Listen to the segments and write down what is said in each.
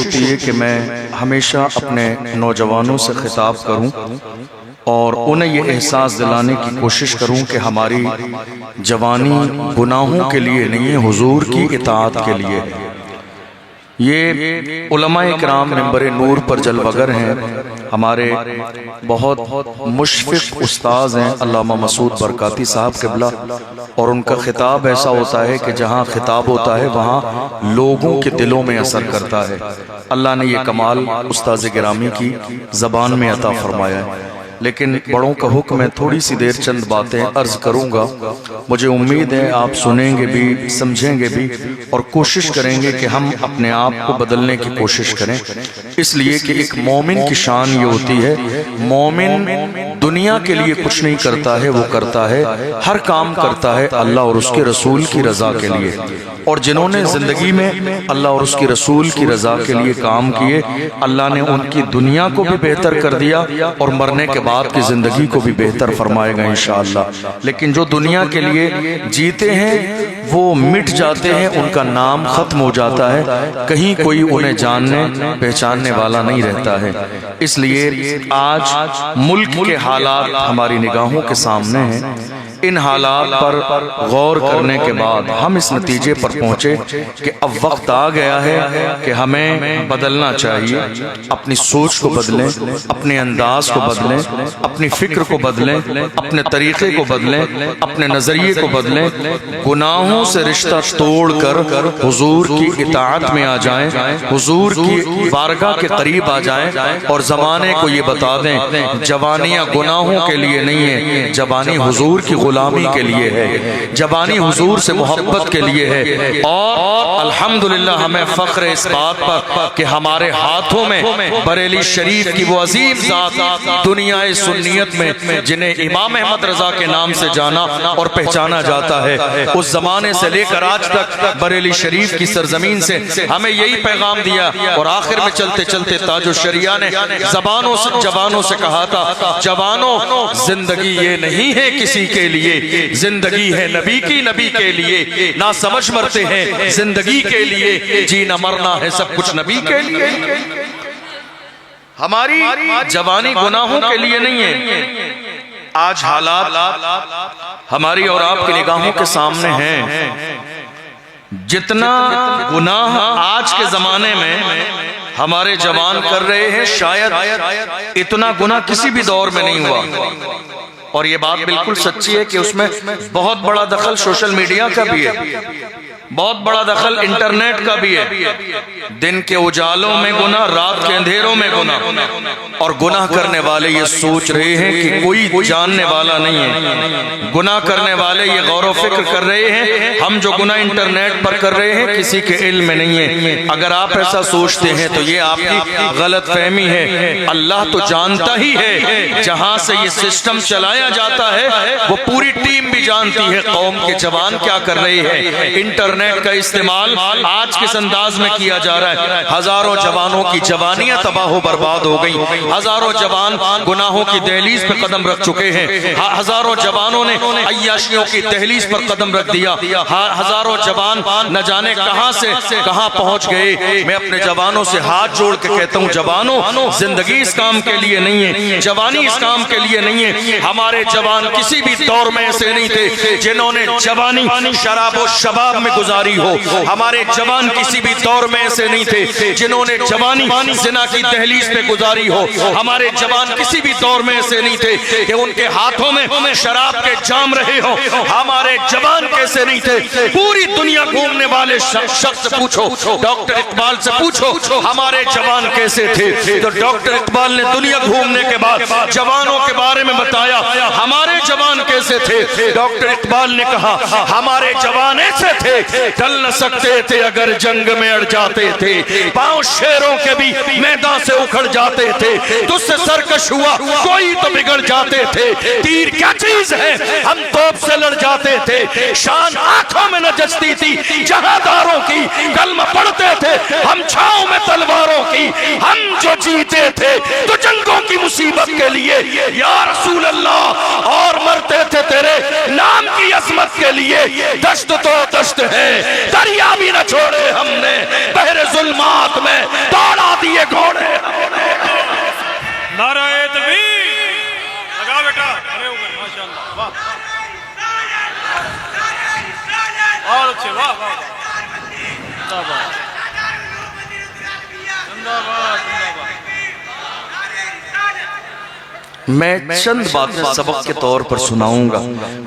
ہوتی ہے کہ میں ہمیشہ اپنے نوجوانوں سے خطاب کروں اور انہیں یہ احساس دلانے کی کوشش کروں کہ ہماری جوانی گناہوں کے لیے نہیں ہے، حضور کی اطاعت کے لیے ہے۔ یہ علماء کرام منبر نور پر جلوگر ہیں، ہمارے بہت مشفق استاذ ہیں علامہ مسعود برکاتی صاحب قبلہ، اور ان کا خطاب ایسا ہوتا ہے کہ جہاں خطاب ہوتا ہے وہاں لوگوں کے دلوں میں اثر کرتا ہے۔ اللہ نے یہ کمال استاذ گرامی کی زبان میں عطا فرمایا ہے۔ لیکن بڑوں کا حکم ہے، تھوڑی سی دیر چند باتیں عرض کروں گا، مجھے امید ہے آپ سنیں گے بھی، سمجھیں گے بھی، اور کوشش کریں گے کہ ہم اپنے آپ کو بدلنے کی کوشش کریں۔ اس لیے کہ ایک مومن کی شان یہ ہوتی ہے، مومن دنیا کے لیے کچھ نہیں کرتا ہے، وہ کرتا ہے، ہر کام کرتا ہے اللہ اور اس کے رسول کی رضا کے لیے۔ اور جنہوں نے زندگی میں اللہ اور اس کی رسول کی رضا کے لیے کام کیے، اللہ نے ان کی دنیا کو بھی بہتر کر دیا اور مرنے کے بعد کی زندگی کو بھی بہتر فرمائے گا انشاءاللہ۔ لیکن جو دنیا کے لیے جیتے ہیں وہ مٹ جاتے ہیں، ان کا نام ختم ہو جاتا ہے، کہیں کوئی انہیں جاننے پہچاننے والا نہیں رہتا ہے۔ اس لیے آج ملک کے حالات ہماری نگاہوں کے سامنے ہیں۔ ان حالات پر غور کرنے کے بعد ہم اس نتیجے پر پہنچے کہ اب وقت آ گیا ہے کہ ہمیں بدلنا چاہیے، اپنی سوچ کو بدلیں، اپنے انداز کو بدلیں، اپنی فکر کو بدلیں، اپنے طریقے کو بدلیں، اپنے نظریے کو بدلیں، گناہوں سے رشتہ توڑ کر حضور کی اطاعت میں آ جائیں، حضور کی بارگاہ کے قریب آ جائیں، اور زمانے کو یہ بتا دیں جوانیاں گناہوں کے لیے نہیں ہے، جوانی حضور کی غلامی کے لیے ہے، جوانی حضور سے محبت کے لیے ہے۔ اور الحمدللہ ہمیں فخر اس بات پر کہ ہمارے ہاتھوں میں بریلی شریف کی وہ عظیم ذات دنیا سنیت میں جنہیں امام احمد رضا کے نام سے جانا اور پہچانا جاتا ہے، اس زمانے سے لے کر آج تک بریلی شریف کی سرزمین سے ہمیں یہی پیغام دیا۔ اور آخر میں چلتے چلتے تاج الشریعہ نے جوانوں سے کہا تھا، جوانوں زندگی یہ نہیں ہے کسی کے لیے، زندگی ہے نبی کی، نبی کے لیے نہ سمجھ مرتے ہیں زندگی کے لیے، جینا مرنا ہے سب کچھ نبی کے لیے۔ ہماری جوانی گناہوں کے لیے نہیں ہے۔ آج حالات ہماری اور آپ کی نگاہوں کے سامنے ہیں، جتنا گناہ آج کے زمانے میں ہمارے جوان کر رہے ہیں شاید اتنا گناہ کسی بھی دور میں نہیں ہوا۔ اور یہ بات بالکل سچی ہے کہ اس میں بہت بڑا دخل سوشل میڈیا کا بھی ہے، بہت بڑا دخل انٹرنیٹ کا بھی ہے۔ دن کے اجالوں میں گناہ، رات کے اندھیروں میں گناہ، اور گناہ کرنے والے یہ سوچ رہے ہیں کہ کوئی جاننے والا نہیں ہے۔ گناہ کرنے والے یہ غور و فکر کر رہے ہیں ہم جو گناہ انٹرنیٹ پر کر رہے ہیں کسی کے علم میں نہیں ہے۔ اگر آپ ایسا سوچتے ہیں تو یہ آپ کی غلط فہمی ہے۔ اللہ تو جانتا ہی ہے، جہاں سے یہ سسٹم چلایا جاتا ہے وہ پوری ٹیم بھی جانتی ہے قوم کے جوان کیا کر رہے ہیں۔ انٹرنیٹ کا استعمال آج کس انداز میں کیا جا رہا ہے، ہزاروں جوانوں کی جوانیاں تباہ و برباد ہو گئی، ہزاروں جوان گناہوں کی دہلیز پہ قدم رکھ چکے ہیں، ہزاروں جوانوں نے عیاشیوں کی دہلیز پر قدم رکھ دیا، ہزاروں جوان نہ جانے کہاں سے کہاں پہنچ گئے۔ میں اپنے جوانوں سے ہاتھ جوڑ کے کہتا ہوں، جوانوں زندگی اس کام کے لیے نہیں ہے، جوانی اس کام کے لیے نہیں ہے۔ ہمارے جوان کسی بھی دور میں ایسے نہیں تھے جنہوں نے جوانی شراب و شباب میں گزاری ہو، ہمارے جوان کسی بھی دور میں ایسے نہیں تھے جنہوں نے جوانی زنا کی دہلیز پہ گزاری ہو، ہمارے جوان کسی بھی دور میں ایسے نہیں تھے کہ ان کے ہاتھوں میں شراب کے جام رہے ہو، ہمارے جوان کیسے نہیں تھے۔ پوری دنیا گھومنے والے شخص سے پوچھو، ڈاکٹر اقبال سے پوچھو ہمارے جوان کیسے تھے، تو ڈاکٹر اقبال نے دنیا گھومنے کے بعد جوانوں کے بارے میں بتایا ہمارے جوان کیسے تھے۔ ڈاکٹر اقبال نے کہا ہمارے جوان ایسے تھے، ڈل نہ سکتے تھے اگر جنگ میں اڑ جاتے تھے، پاؤں شیروں کے بھی میدان سے اکھڑ جاتے تھے، تجھ سے سرکش ہوا کوئی تو بگڑ جاتے تھے، تیر کیا چیز ہے ہم توپ سے لڑ جاتے تھے، شان آنکھوں میں نہ جچتی تھی جہاداروں کی، کلمہ پڑھتے تھے ہم چھاؤں میں تلواروں کی، ہم جو جیتے تھے تو جنگوں کی مصیبت کے لیے یا رسول اللہ، اور مرتے تھے تیرے نام کی عظمت کے لیے۔ دشت تو دشت ہے دریا بھی نہ چھوڑے ہم نے، بحر ظلمات میں دوڑا بچے واہ واہ میں چند باتیں سبق کے طور پر سناؤں گا،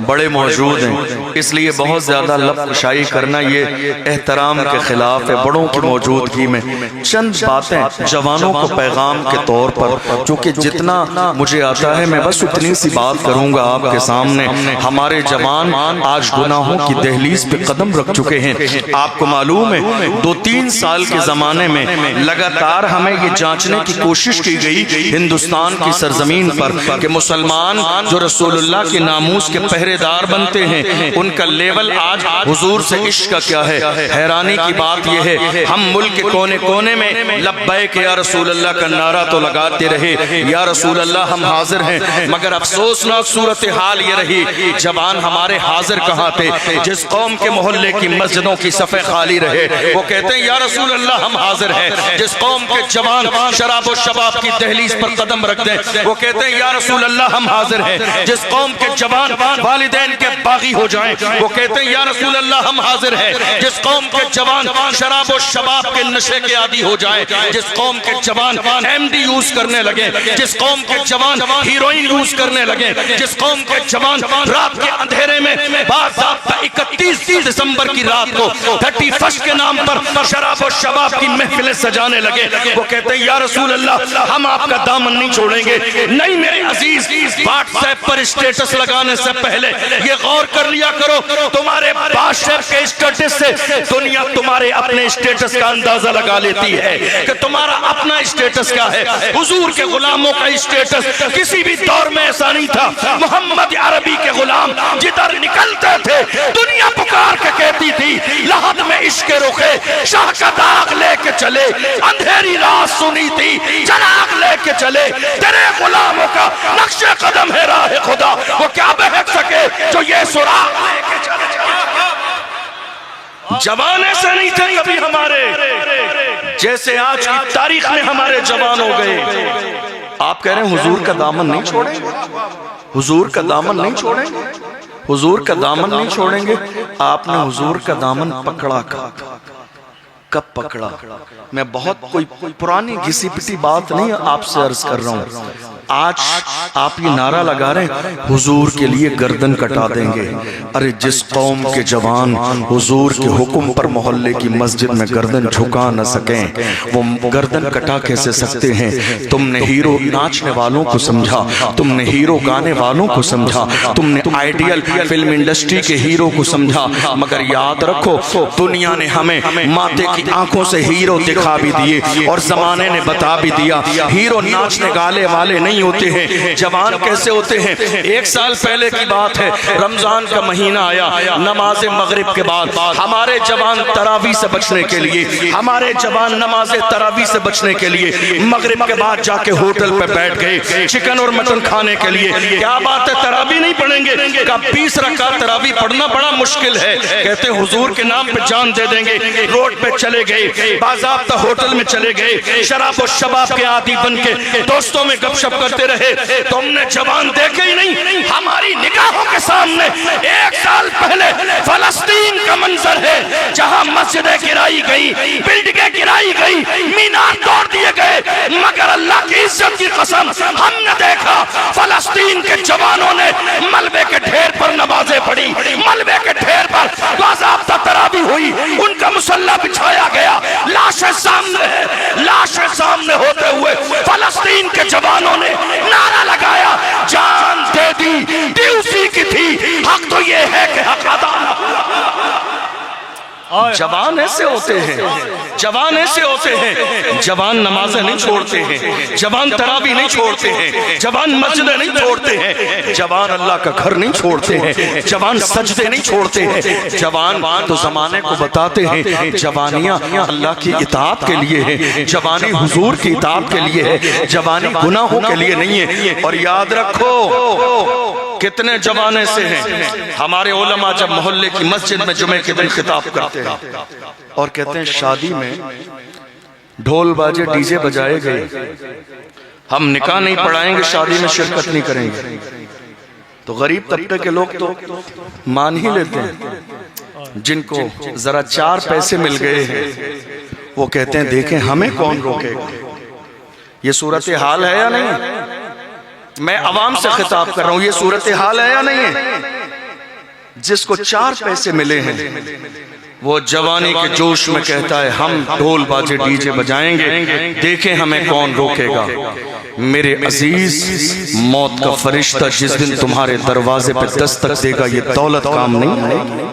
بڑے موجود ہیں اس لیے بہت زیادہ لب کشائی کرنا یہ احترام کے خلاف ہے۔ بڑوں کی موجودگی میں چند باتیں جوانوں کو پیغام کے طور پر، چونکہ جتنا مجھے آتا ہے میں بس اتنی سی بات کروں گا آپ کے سامنے۔ ہمارے جوان آج گناہوں کی دہلیز پہ قدم رکھ چکے ہیں۔ آپ کو معلوم ہے 2-3 سال کے زمانے میں لگاتار ہمیں یہ جانچنے کی کوشش کی گئی ہندوستان کی سرزمین پر کہ مسلمان جو رسول اللہ کے ناموس کے پہرے دار بنتے ہیں ان کا لیول آج حضور سے عشق کا کیا ہے۔ حیرانی کی بات یہ ہے ہم ملک کے کونے کونے میں لبیک یا رسول اللہ کا نعرہ تو لگاتے رہے، یا رسول اللہ ہم حاضر ہیں، مگر افسوسناک صورتحال یہ رہی جوان ہمارے حاضر کہاں تھے۔ جس قوم کے محلے کی مسجدوں کی صفیں خالی رہے وہ کہتے ہیں یا رسول اللہ ہم حاضر ہیں۔ جس قوم کے جوان شراب و شباب کی دہلیز پر قدم رکھ دیں وہ کہتے ہیں یا رسول اللہ ہم حاضر ہیں۔ جس قوم کے جوان والدین کے باغی ہو جائیں وہ کہتے ہیں یا رسول اللہ ہم حاضر ہیں۔ جس قوم کے جوان شراب و شباب کے نشے کے عادی ہو جائیں، جس قوم کے جوان ایم ڈی یوز کرنے لگے، جس قوم کے جوان ہیروئن یوز کرنے لگے، جس قوم کے جوان رات کے اندھیرے میں باضابطہ 31 دسمبر کی رات کو 31 کے نام پر شراب و شباب کی محفلیں سجانے لگے وہ کہتے ہیں یا رسول اللہ ہم آپ کا دامن نہیں چھوڑیں گے۔ نہیں میرے عزیز، واٹس ایپ پر اسٹیٹس لگانے سے پہلے یہ غور کر لیا کرو تمہارے واٹس ایپ کے اسٹیٹس سے دنیا تمہارے اپنے اسٹیٹس کا اندازہ لگا لیتی ہے کہ تمہارا اپنا اسٹیٹس کیا ہے۔ حضور کے غلاموں کا اسٹیٹس کسی بھی دور میں ایسا نہیں تھا۔ محمد عربی کے غلام جدھر نکلتے تھے دنیا پکار کے کہتی تھی لحد میں عشق رخے شاہ کا داغ لے کے چلے، اندھیری رات سنی تھی چراغ لے کے چلے، تیرے غلاموں کا نقش قدم ہے راہ خدا، وہ کیا بہک سکے جو یہ سراغ لے کے چلے۔ جوان ایسے نہیں تھے کبھی ہمارے جیسے آج کی تاریخ میں ہمارے جوان ہو گئے۔ آپ کہہ رہے ہیں حضور کا دامن نہیں چھوڑیں گے، حضور کا دامن نہیں چھوڑیں گے، حضور کا دامن نہیں چھوڑیں گے۔ آپ نے حضور کا دامن پکڑا کب پکڑا؟ میں بہت کوئی پرانی گھسی پٹی بات نہیں آپ سے عرض کر رہا ہوں۔ آج آپ یہ نعرہ لگا رہے ہیں حضور کے لیے گردن کٹا دیں گے۔ ارے جس قوم کے جوان حضور کے حکم پر محلے کی مسجد میں گردن جھکا نہ سکیں وہ گردن کٹا کیسے سکتے ہیں؟ تم نے ہیرو ناچنے والوں کو سمجھا، تم نے ہیرو گانے والوں کو سمجھا، تم نے آئیڈیل فلم انڈسٹری کے ہیرو کو سمجھا، مگر یاد رکھو دنیا نے ہمیں ماتے کی آنکھوں سے ہیرو دکھا بھی دیے اور زمانے نے بتا بھی دیا ہیرو ناچنے گالے والے نہیں ہوتے ہیں۔ جوان کیسے ہوتے ہیں؟ 1 سال پہلے کی بات ہے، رمضان کا مہینہ آیا، نماز مغرب کے بعد ہمارے جوان تراویح سے بچنے کے لیے، ہمارے جوان نماز تراویح سے بچنے کے لیے مغرب کے بعد جا کے ہوٹل پہ بیٹھ گئے چکن اور مٹن کھانے کے لیے۔ کیا بات ہے تراویح نہیں پڑھیں گے؟ کہ 20 رکعت تراویح پڑھنا بڑا مشکل ہے، کہتے ہیں حضور کے نام پہ جان دے دیں گے۔ روڈ پہ چلے گئے، باضابطہ ہوٹل میں چلے گئے، شراب و شباب کے عادی بن کے دوستوں میں گپ شپ کرتے رہے۔ تم نے جوان دیکھے ہی نہیں، ہماری نگاہوں کے سامنے 1 سال پہلے فلسطین کا منظر ہے جہاں مسجدیں گرائی گئی، بلڈنگیں گرائی گئی، مینار توڑ دیے گئے، مگر اللہ کی عزت کی قسم ہم نے دیکھا فلسطین کے جوانوں نے ملبے کے ڈھیر پر نمازیں پڑھی، ملبے کے ڈھیر پر باضابطہ تراویح ہوئی، ان کا مصلی بچھایا گیا، لاشیں سامنے ہیں، لاشیں سامنے ہوتے ہوئے فلسطین کے جوانوں نے نعرہ لگایا جان دے دی، دی اسی کی تھی، حق تو یہ ہے کہ حق ادا نہ ہوا۔ جوان ایسے ہوتے ہیں، جوان ایسے ہوتے ہیں، جوان نمازیں نہیں چھوڑتے ہیں، جوان تراویح نہیں چھوڑتے ہیں، جوان مسجدیں نہیں چھوڑتے ہیں، جوان اللہ کا گھر نہیں چھوڑتے ہیں، جوان سجدے نہیں چھوڑتے ہیں۔ جوان تو زمانے کو بتاتے ہیں جوانیاں اللہ کی اطاعت کے لیے ہے، جوانی حضور کی اطاعت کے لیے ہے، جوانی گناہوں کے لیے نہیں ہے۔ اور یاد رکھو کتنے جوان ایسے ہیں، ہمارے علماء جب محلے کی مسجد میں جمعے کے دن خطاب کرتے ہیں اور کہتے ہیں شادی میں ڈھول باجے ڈی جے بجائے گئے، ہم نکاح نہیں پڑھائیں گے، شادی میں شرکت نہیں کریں گے۔ تو غریب طبقے کے لوگ تو مان ہی لیتے ہیں، جن کو ذرا 4 پیسے مل گئے ہیں وہ کہتے ہیں دیکھیں ہمیں کون روکے گا. یہ صورتحال ہے یا نہیں؟ میں عوام سے خطاب کر رہا ہوں، یہ صورتحال ہے یا نہیں ہے؟ جس کو 4 پیسے ملے ہیں وہ جوانی کے جوش میں کہتا ہے ہم ڈھول باجے ڈی جے بجائیں گے، دیکھیں ہمیں کون روکے گا. میرے عزیز، موت کا فرشتہ جس دن تمہارے دروازے پہ دستک دے گا، یہ دولت کام نہیں آئے گی،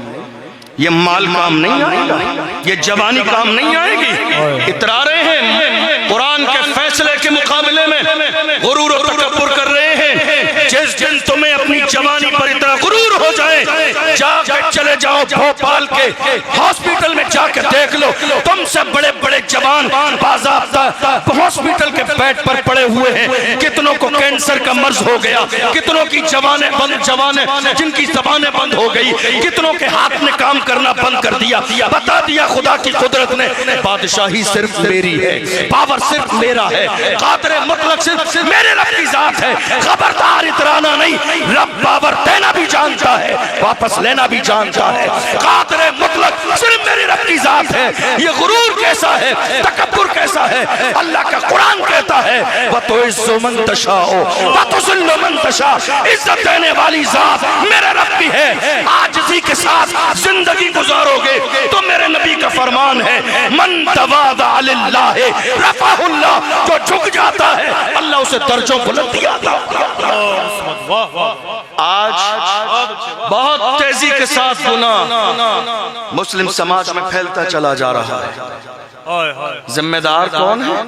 یہ مال کام نہیں آئے گا، یہ جوانی کام نہیں آئے گی. اترا رہے ہیں قرآن کے فیصلے کے مقابلے میں غرور و تکبر کر رہے ہیں. جس دن تمہیں اپنی جوانی پر اتنا غرور ہو جائے، جا کے چلے جاؤ بھوپال کے ہاسپٹل میں جا کے دیکھ لو، تم سے بڑے بڑے جوان باضابطہ ہاسپٹل کے بیڈ پر پڑے ہوئے ہیں. کتنوں کو کینسر کا مرض ہو گیا، کتنوں کی جوانیں جن کی زبانیں بند ہو گئی، کتنوں کے ہاتھ نے کام کرنا بند کر دیا. بتا دیا خدا کی قدرت نے بادشاہی صرف میری ہے، پاور صرف میرا ہے، قادر مطلق صرف میرے رب کی ذات ہے. خبردار اترانا نہیں، رب پاور دینا بھی جانتا ہے، واپس لینا بھی جانتا ہے. قادر مطلق صرف میرے رب کی ذات ہے. یہ غرور کیسا ہے، تکبر کیسا ہے؟ اللہ کا قرآن کہتا ہے وَتُعِزُّ مَن تَشَاءُ وَتُذِلُّ مَن تَشَاءُ. عزت دینے والی ذات میرے رب بھی ہے. عاجزی کے ساتھ زندگی گزارو گے تو میرے نبی کا فرمان ہے من تواضع للہ رفعہ اللہ. جو جھک جاتا ہے اللہ اسے درجوں بلندی عطا. آج بہت تیزی کے ساتھ گناہ مسلم سماج میں پھیلتا چلا جا رہا ہے. ذمہ دار کون ہے؟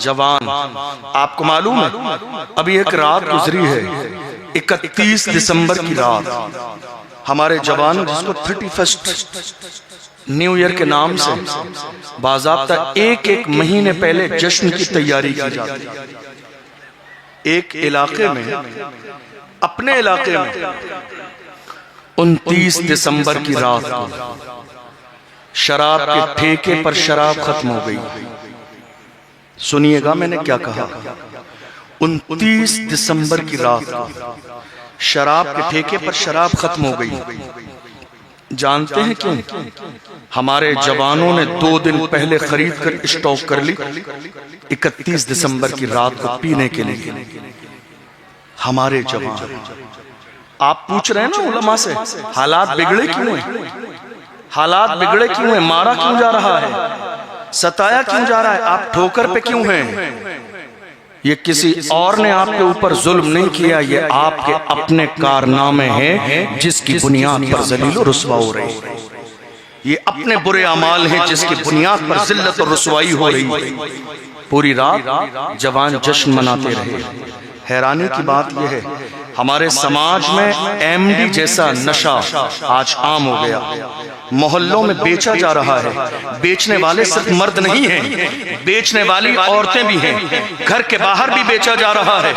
جوان. آپ کو معلوم ہے ابھی ایک رات گزری ہے 31 دسمبر کی رات. ہمارے جوان جس کو 31 نیو ایئر کے نام سے باضابطہ ایک مہینے پہلے جشن کی تیاری کی جاتی ہے. ایک علاقے میں، اپنے علاقے میں 29 دسمبر کی رات کو شراب کے ٹھیکے پر شراب ختم ہو گئی. سنیے گا میں نے کیا کہا. 29 دسمبر کی رات کو شراب کے ٹھیکے پر شراب ختم ہو گئی. جانتے ہیں کیوں؟ ہمارے جوانوں نے 2 دن پہلے خرید کر اسٹاک کر لی 31 دسمبر کی رات کو پینے کے لیے. ہمارے جوان. آپ پوچھ رہے ہیں نا علماء سے حالات بگڑے کیوں ہیں؟ حالات بگڑے کیوں ہیں؟ مارا کیوں جا رہا ہے؟ ستایا کیوں جا رہا ہے؟ آپ ٹھوکر پہ کیوں ہیں؟ یہ کسی اور نے آپ کے اوپر ظلم نہیں کیا، یہ آپ کے اپنے کارنامے ہیں جس کی بنیاد پر ذلیل و رسوا ہو رہی ہے. یہ اپنے برے اعمال ہیں جس کی بنیاد پر ذلت اور رسوائی ہو رہی ہے. پوری رات جوان جشن مناتے رہے. حیرانی کی بات یہ ہے ہمارے سماج میں ایم ڈی جیسا نشہ آج عام ہو گیا. محلوں میں بیچا جا رہا ہے. بیچنے والے صرف مرد نہیں ہیں، بیچنے والی عورتیں بھی ہیں. گھر کے باہر بھی بیچا جا رہا ہے،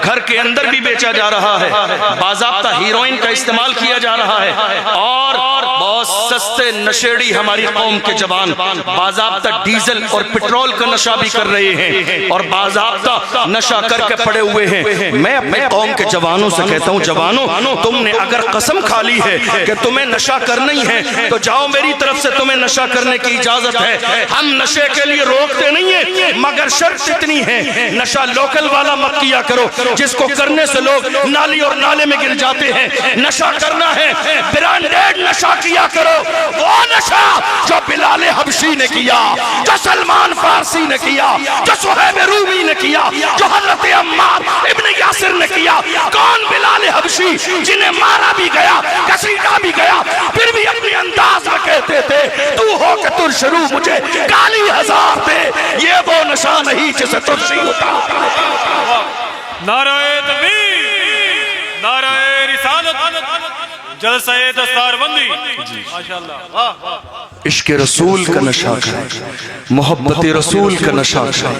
گھر کے اندر بھی بیچا جا رہا ہے. باضابطہ ہیروئن کا استعمال کیا جا رہا ہے. اور بہت سستے نشیڑی ہماری قوم کے جوان باضابطہ ڈیزل اور پٹرول کا نشہ بھی کر رہے ہیں اور باضابطہ نشہ کر کے پڑے ہوئے ہیں. میں اپنے قوم کے جوانوں سے کہتا ہوں جوانوں، تم نے اگر قسم کھا لی ہے کہ تمہیں نشہ کرنا ہی ہے تو جاؤ، میری طرف سے تمہیں نشہ کرنے کی اجازت ہے. ہم نشے کے لیے روکتے نہیں ہیں، مگر شرط اتنی ہے نشہ لوکل والا مت کیا کرو جس کو کرنے سے لوگ نالی اور نالے میں گر جاتے ہیں. نشہ کرنا ہے برانڈیڈ نشہ کیا کرو، وہ نشہ جو بلال حبشی نے کیا، جو سلمان فارسی نے کیا، جو صہیب رومی نے کیا، جو حضرت عمار ابن یاسر نے کیا. کون بلال حبشی جنہیں مارا بھی گیا، کسیٹا بھی گیا، پھر بھی اپنی انداز میں کہتے تھے تو ہو کہ ترشرو مجھے کالی ہزار دے. یہ وہ نشہ نہیں جسے ترشی ہوتا. نعرہ تکبیر، نعرہ رسالت، جلسہ دستار بندی. ماشاءاللہ. عشق رسول کا نشہ کریں، محبت رسول کا نشہ کریں،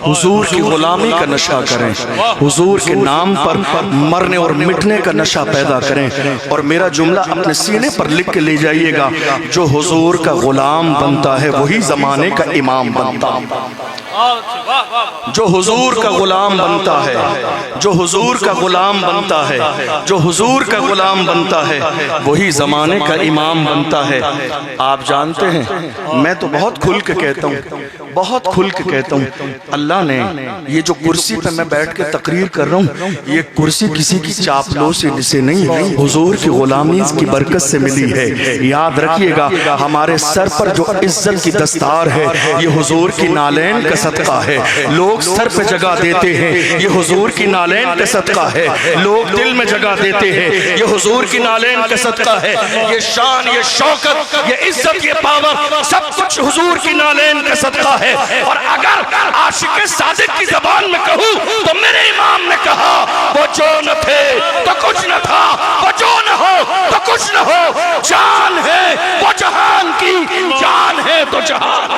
حضور کی غلامی کا نشہ کریں، حضور کے نام پر مرنے اور مٹنے کا نشہ پیدا کریں۔ اور میرا جملہ اپنے سینے پر لکھ کے لے جائیے گا، جو حضور کا غلام بنتا ہے وہی زمانے کا امام بنتا ہے۔ جو حضور کا غلام بنتا ہے، جو حضور کا غلام بنتا ہے، جو حضور کا غلام بنتا ہے وہی زمانے کا امام بنتا ہے۔ آپ جانتے ہیں، میں تو بہت کھل کے کہتا ہوں، بہت کھل کے کہتا ہوں، اللہ نے یہ جو کرسی پہ میں بیٹھ کے تقریر کر رہا ہوں، یہ کرسی کسی کی چاپلوسی سے نہیں، حضور کی غلامی کی برکت سے ملی ہے۔ یاد رکھیے گا، ہمارے سر پر جو عزت کی دستار ہے یہ حضور کی نالین کا صدقہ ہے۔ لوگ سر پہ جگہ دیتے ہیں، یہ حضور کی نالین کا صدقہ ہے۔ لوگ دل میں جگہ دیتے ہیں، یہ حضور کی نالین کا صدقہ ہے۔ یہ شان، یہ شوکت، یہ عزت، یہ پاور سب کچھ حضور کی نالین کا صدقہ ہے۔ اور اگر عاشق صادق کی زبان میں کہوں تو میرے امام نے کہا، وہ جو نہ تھے تو کچھ نہ تھا، وہ جو نہ ہو تو کچھ نہ ہو، جان ہے وہ جہان کی، جان ہے تو جہان۔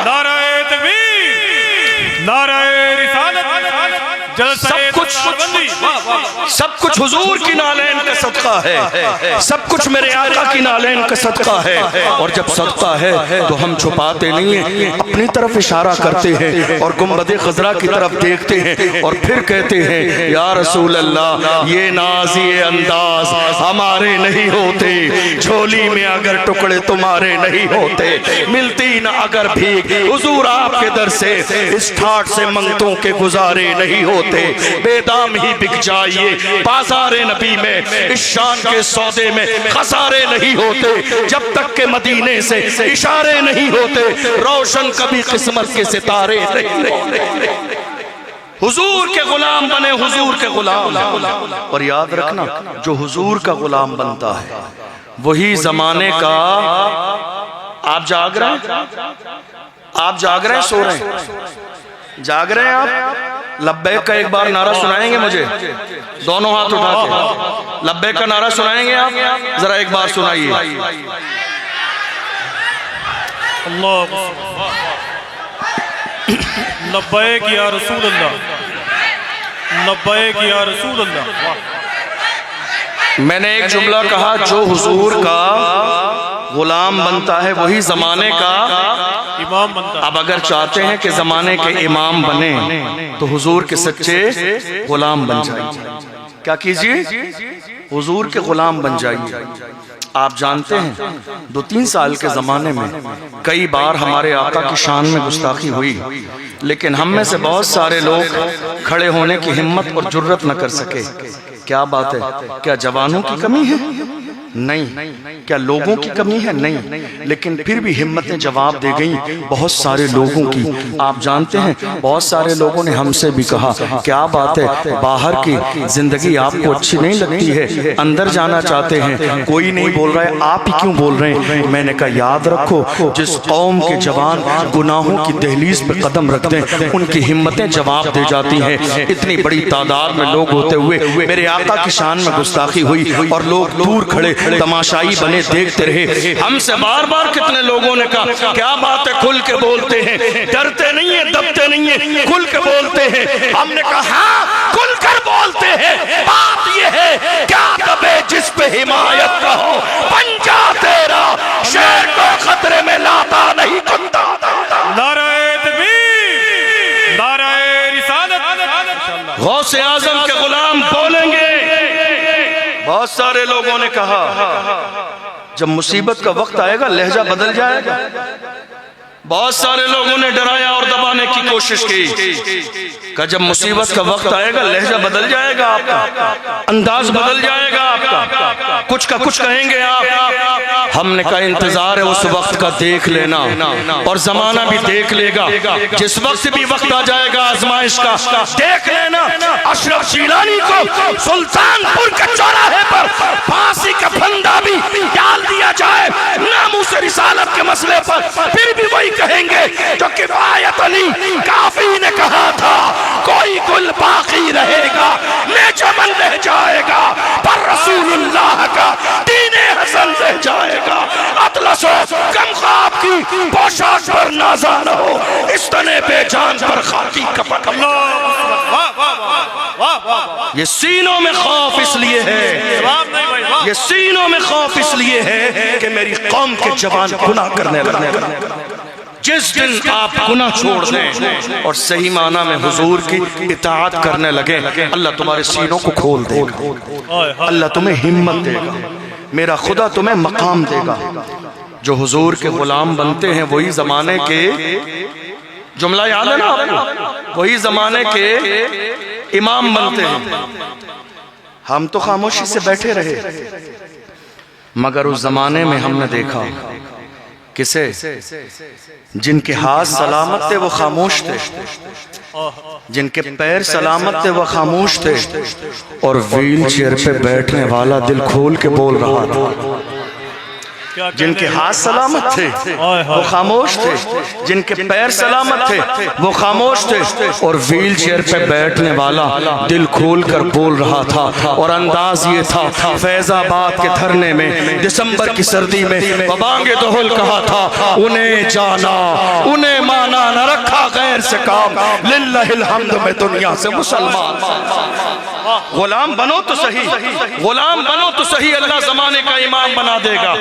نعرہ تکبیر، نعرہ رسالت، سب کچھ حضور کی نالین کا صدقہ ہے، سب کچھ میرے آقا کی نالین کا صدقہ ہے۔ اور جب صدقہ ہے تو ہم چھپاتے نہیں ہیں، اپنی طرف اشارہ کرتے ہیں اور گنبد خضرا کی طرف دیکھتے ہیں اور پھر کہتے ہیں، یا رسول اللہ یہ ناز، یہ انداز ہمارے نہیں ہوتے، جھولی میں اگر ٹکڑے تمہارے نہیں ہوتے، ملتی نہ اگر بھیک حضور آپ کے در سے، اس ٹھاٹ سے منگتوں کے گزارے نہیں ہوتے، بے دام ہی بک جائیے بازار نبی میں، اس شان کے سودے میں خسارے نہیں ہوتے، جب تک کہ مدینے سے اشارے نہیں ہوتے، روشن کبھی قسمت کے ستارے نہیں ہوتے۔ حضور کے غلام بنے، حضور کے غلام۔ اور یاد رکھنا، جو حضور کا غلام بنتا ہے وہی زمانے کا۔ آپ جاگ رہے ہیں، آپ جاگ رہے ہیں، سو رہے ہیں، جاگ رہے ہیں آپ؟ لبیک کا ایک بار نعرہ سنائیں گے مجھے؟ دونوں ہاتھ اٹھا کے لبیک کا نعرہ سنائیں گے آپ؟ ذرا ایک بار سنائیے۔ اللہ لبیک یا رسول اللہ، لبیک یا رسول اللہ۔ میں نے ایک جملہ کہا، جو حضور کا غلام بنتا ہے وہی زمانے کا امام بنتا ہے۔ اب اگر چاہتے ہیں کہ زمانے کے امام بنے تو حضور کے سچے غلام بن جائیے۔ کیا کیجئے؟ حضور کے غلام بن جائیے۔ آپ جانتے ہیں 2-3 سال کے زمانے میں کئی بار ہمارے آقا کی شان میں گستاخی ہوئی، لیکن ہم میں سے بہت سارے لوگ کھڑے ہونے کی ہمت اور جرت نہ کر سکے۔ کیا بات ہے؟ کیا جوانوں کی کمی ہے؟ نہیں۔ کیا لوگوں کی کمی ہے؟ نہیں۔ لیکن پھر بھی ہمتیں جواب دے گئیں بہت سارے لوگوں کی۔ آپ جانتے ہیں بہت سارے لوگوں نے ہم سے بھی کہا، کیا بات ہے، باہر کی زندگی آپ کو اچھی نہیں لگتی ہے، اندر جانا چاہتے ہیں، کوئی نہیں بول رہا ہے، آپ ہی کیوں بول رہے ہیں؟ میں نے کہا یاد رکھو، جس قوم کے جوان گناہوں کی دہلیز پہ قدم رکھ دیں ان کی ہمتیں جواب دے جاتی ہیں۔ اتنی بڑی تعداد میں لوگ ہوتے ہوئے میرے آقا کی شان میں گستاخی ہوئی اور لوگ دور کھڑے تماشائی بنے دیکھتے رہے۔ ہم سے بار بار کتنے لوگوں نے کہا، کیا بات ہے، کھل کے بولتے ہیں، ڈرتے نہیں ہیں، دبتے نہیں ہیں، کھل کے بولتے ہیں۔ ہم نے کہا ہاں کھل کر بولتے ہیں، بات یہ ہے کیا دبے جس پہ حمایت کا ہو، پنجا تیرا شیر کو خطرے میں لاتا نہیں کتا۔ نعرہ تکبیر، نعرہ رسالت۔ غوث اعظم کے غلام بولیں گے۔ بہت سارے لوگوں نے کہا جب مصیبت کا وقت آئے گا لہجہ بدل جائے گا۔ بہت سارے لوگوں نے ڈرایا اور دبانے کی کوشش کی کہ جب مصیبت کا وقت آئے گا لہجہ بدل جائے گا، آپ کا انداز بدل جائے گا، آپ کا کچھ کا کچھ کہیں گے آپ۔ ہم نے کہا انتظار ہے اس وقت کا، دیکھ لینا، اور زمانہ بھی دیکھ لے گا، جس وقت بھی وقت آ جائے گا آزمائش کا دیکھ لینا۔ اشرف شیلانی کو سلطان پور کے چوراہے پر پھانسی کا پھندا بھی ڈال دیا جائے ناموس رسالت کے مسئلے پر، پھر بھی وہی کہیں گے جو کفایت علی کافی نے کہا تھا، کوئی گل باقی رہے گا میں چمن رہ جائے گا، پر رسول اللہ کا دین حسن رہ جائے گا۔ اطلس و کم خواب پوشاک پر نازا نہ ہو، اس تنے بے جان پر خاکی کپٹ۔ یہ سینوں میں خوف اس لیے ہے، یہ سینوں میں خوف اس لیے ہے کہ میری قوم کے جوان گناہ کرنے لگے۔ جس دن آپ گناہ چھوڑ دیں اور صحیح معنی میں حضور کی اطاعت کرنے لگے، اللہ تمہارے سینوں کو کھول دے گا، اللہ تمہیں ہمت دے گا، میرا خدا تمہیں مقام دے گا۔ جو حضور کے غلام بنتے ہیں وہی زمانے کے، جملہ یاد ہے نا آپ کو، وہی زمانے کے امام بنتے ہیں۔ ہم تو خاموشی سے بیٹھے رہے، مگر اس زمانے میں ہم نے دیکھا کسے؟ جن کے ہاتھ سلامت تھے وہ خاموش تھے، جن کے پیر سلامت تھے وہ خاموش تھے، اور ویل چیئر پہ بیٹھنے والا دل کھول کے بول رہا تھا۔ جن کے ہاتھ سلامت تھے وہ خاموش تھے، جن کے پیر سلامت تھے وہ خاموش تھے، اور ویل چیئر پہ بیٹھنے والا دل کھول کر بول رہا تھا۔ اور انداز یہ تھا، فیض آباد کے دھرنے میں دسمبر کی سردی میں ببانگ دہل کہا تھا، انہیں جانا انہیں مانا نہ رکھا غیر سے کام، للہ الحمد میں دنیا سے مسلمان۔ غلام بنو تو صحیح، غلام بنو تو صحیح، اللہ زمانے کا امام بنا دے گا۔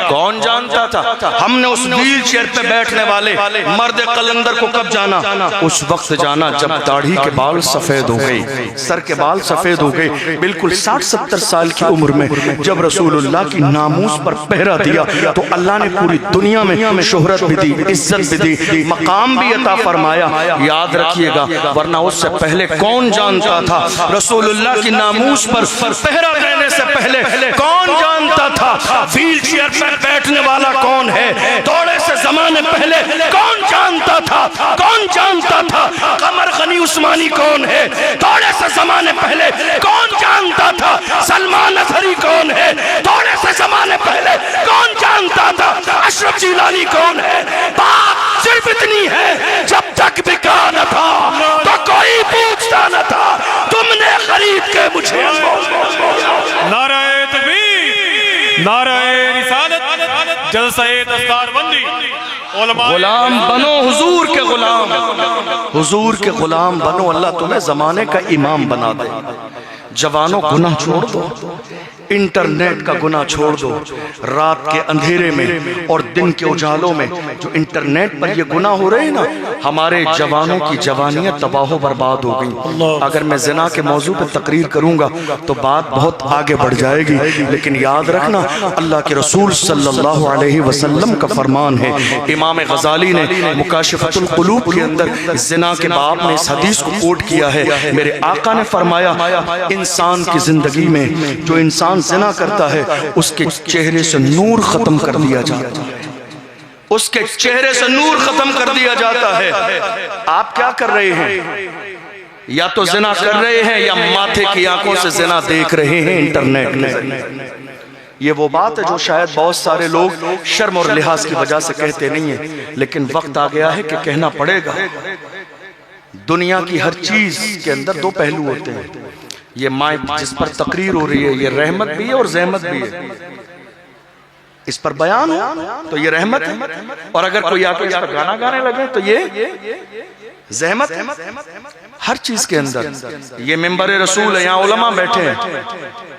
کون جانتا تھا؟ ہم نے اس ویل چیئر پہ بیٹھنے والے مرد قلندر کو کب جانا؟ اس وقت جانا جب داڑھی کے بال سفید ہو گئی، سر کے بال سفید ہو گئے، بالکل 60-70 سال کی عمر میں جب رسول اللہ کی ناموس پر پہرا دیا تو اللہ نے پوری دنیا میں شہرت بھی دی، عزت بھی دی، مقام بھی عطا فرمایا۔ یاد رکھیے گا، ورنہ اس سے پہلے کون جانتا تھا؟ رسول اللہ کی ناموس پر پہرا دینے سے پہلے کون جانتا تھا ویل چیئر پر بیٹھنے والا کون ہے؟ توڑے سے زمانے پہلے کون جانتا تھا؟ کون جانتا تھا قمر غنی عثمانی کون ہے؟ توڑے سے زمانے پہلے کون جانتا تھا سلمان اظہری کون ہے؟ توڑے سے زمانے پہلے کون جانتا تھا اشرف جیلانی کون ہے؟ بات صرف اتنی ہے، جب تک بکا نہ تھا تو کوئی پوچھتا نہ تھا، تم نے خرید کے مجھے۔ نعرہ تکبیر، نعرہ رسالت، جلسہ دستار بندی، غلام بنو حضور کے غلام، حضور کے غلام بنو، اللہ تمہیں زمانے کا امام بنا دے۔ جوانوں گناہ چھوڑ دو، انٹرنیٹ کا گناہ چھوڑ دو، رات کے اندھیرے میں اور دن کے اجالوں میں جو انٹرنیٹ پر یہ گناہ ہو رہے ہیں نا، ہمارے جوانوں کی جوانیاں تباہ و برباد ہو گئی۔ اگر میں زنا کے موضوع پہ تقریر کروں گا تو بات بہت آگے بڑھ جائے گی، لیکن یاد رکھنا اللہ کے رسول صلی اللہ علیہ وسلم کا فرمان ہے۔ امام غزالی نے مکاشفۃ القلوب کے اندر زنا کے باب میں اس حدیث کو کوٹ کیا ہے، میرے آقا نے فرمایا انسان کی زندگی میں جو انسان زنا کرتا ہے اس کے چہرے سے نور ختم کر دیا جاتا ہے، اس کے چہرے سے نور ختم کر دیا جاتا ہے۔ آپ کیا کر رہے ہیں؟ یا تو زنا کر رہے ہیں یا ماتھے کی آنکھوں سے زنا دیکھ رہے ہیں انٹرنیٹ میں۔ یہ وہ بات ہے جو شاید بہت سارے لوگ شرم اور لحاظ کی وجہ سے کہتے نہیں ہیں، لیکن وقت آ گیا ہے کہ کہنا پڑے گا۔ دنیا کی ہر چیز کے اندر دو پہلو ہوتے ہیں۔ یہ مائک جس پر تقریر ہو رہی ہے یہ رحمت بھی ہے اور زحمت بھی ہے، اس پر بیان ہو تو یہ رحمت ہے، اور اگر کوئی آ کے اس پر گانا گانے لگے تو یہ زحمت ہے۔ ہر چیز کے اندر یہ ممبر رسول ہے، یہاں علماء بیٹھے ہیں،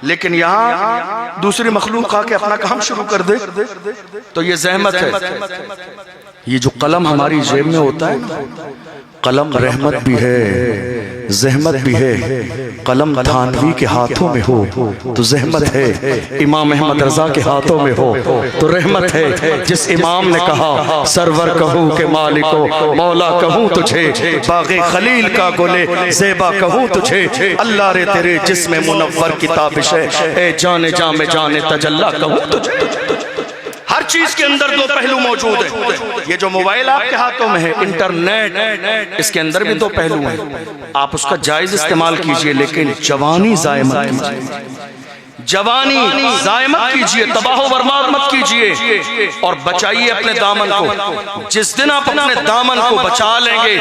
لیکن یہاں دوسری مخلوق آ کے اپنا کام شروع کر دے تو یہ زحمت ہے۔ یہ جو قلم ہماری جیب میں ہوتا ہے، قلم رحمت بھی ہے زحمت بھی ہے، قلم تھانوی کے ہاتھوں میں ہو تو زحمت ہے، امام احمد رضا کے ہاتھوں میں ہو تو رحمت ہے۔ جس امام نے کہا سرور کہوں کہ مالکو مولا کہوں تجھے، باغ خلیل کا گلے زیبا کہوں تجھے، اللہ رے تیرے جسم منور کی تابش ہے، اے جانے جاں میں جانے تجلی کہوں تجھے۔ ہر چیز کے اندر دو پہلو موجود ہیں۔ یہ جو موبائل آپ کے ہاتھوں میں ہے، انٹرنیٹ، اس کے اندر بھی دو پہلو ہیں۔ آپ اس کا جائز استعمال کیجئے، لیکن جوانی ضائع مت کیجئے۔ جوانی ضائع مت کیجئے، تباہ و برباد مت کیجئے، اور بچائیے اپنے دامن کو۔ جس دن آپ اپنے دامن کو بچا لیں گے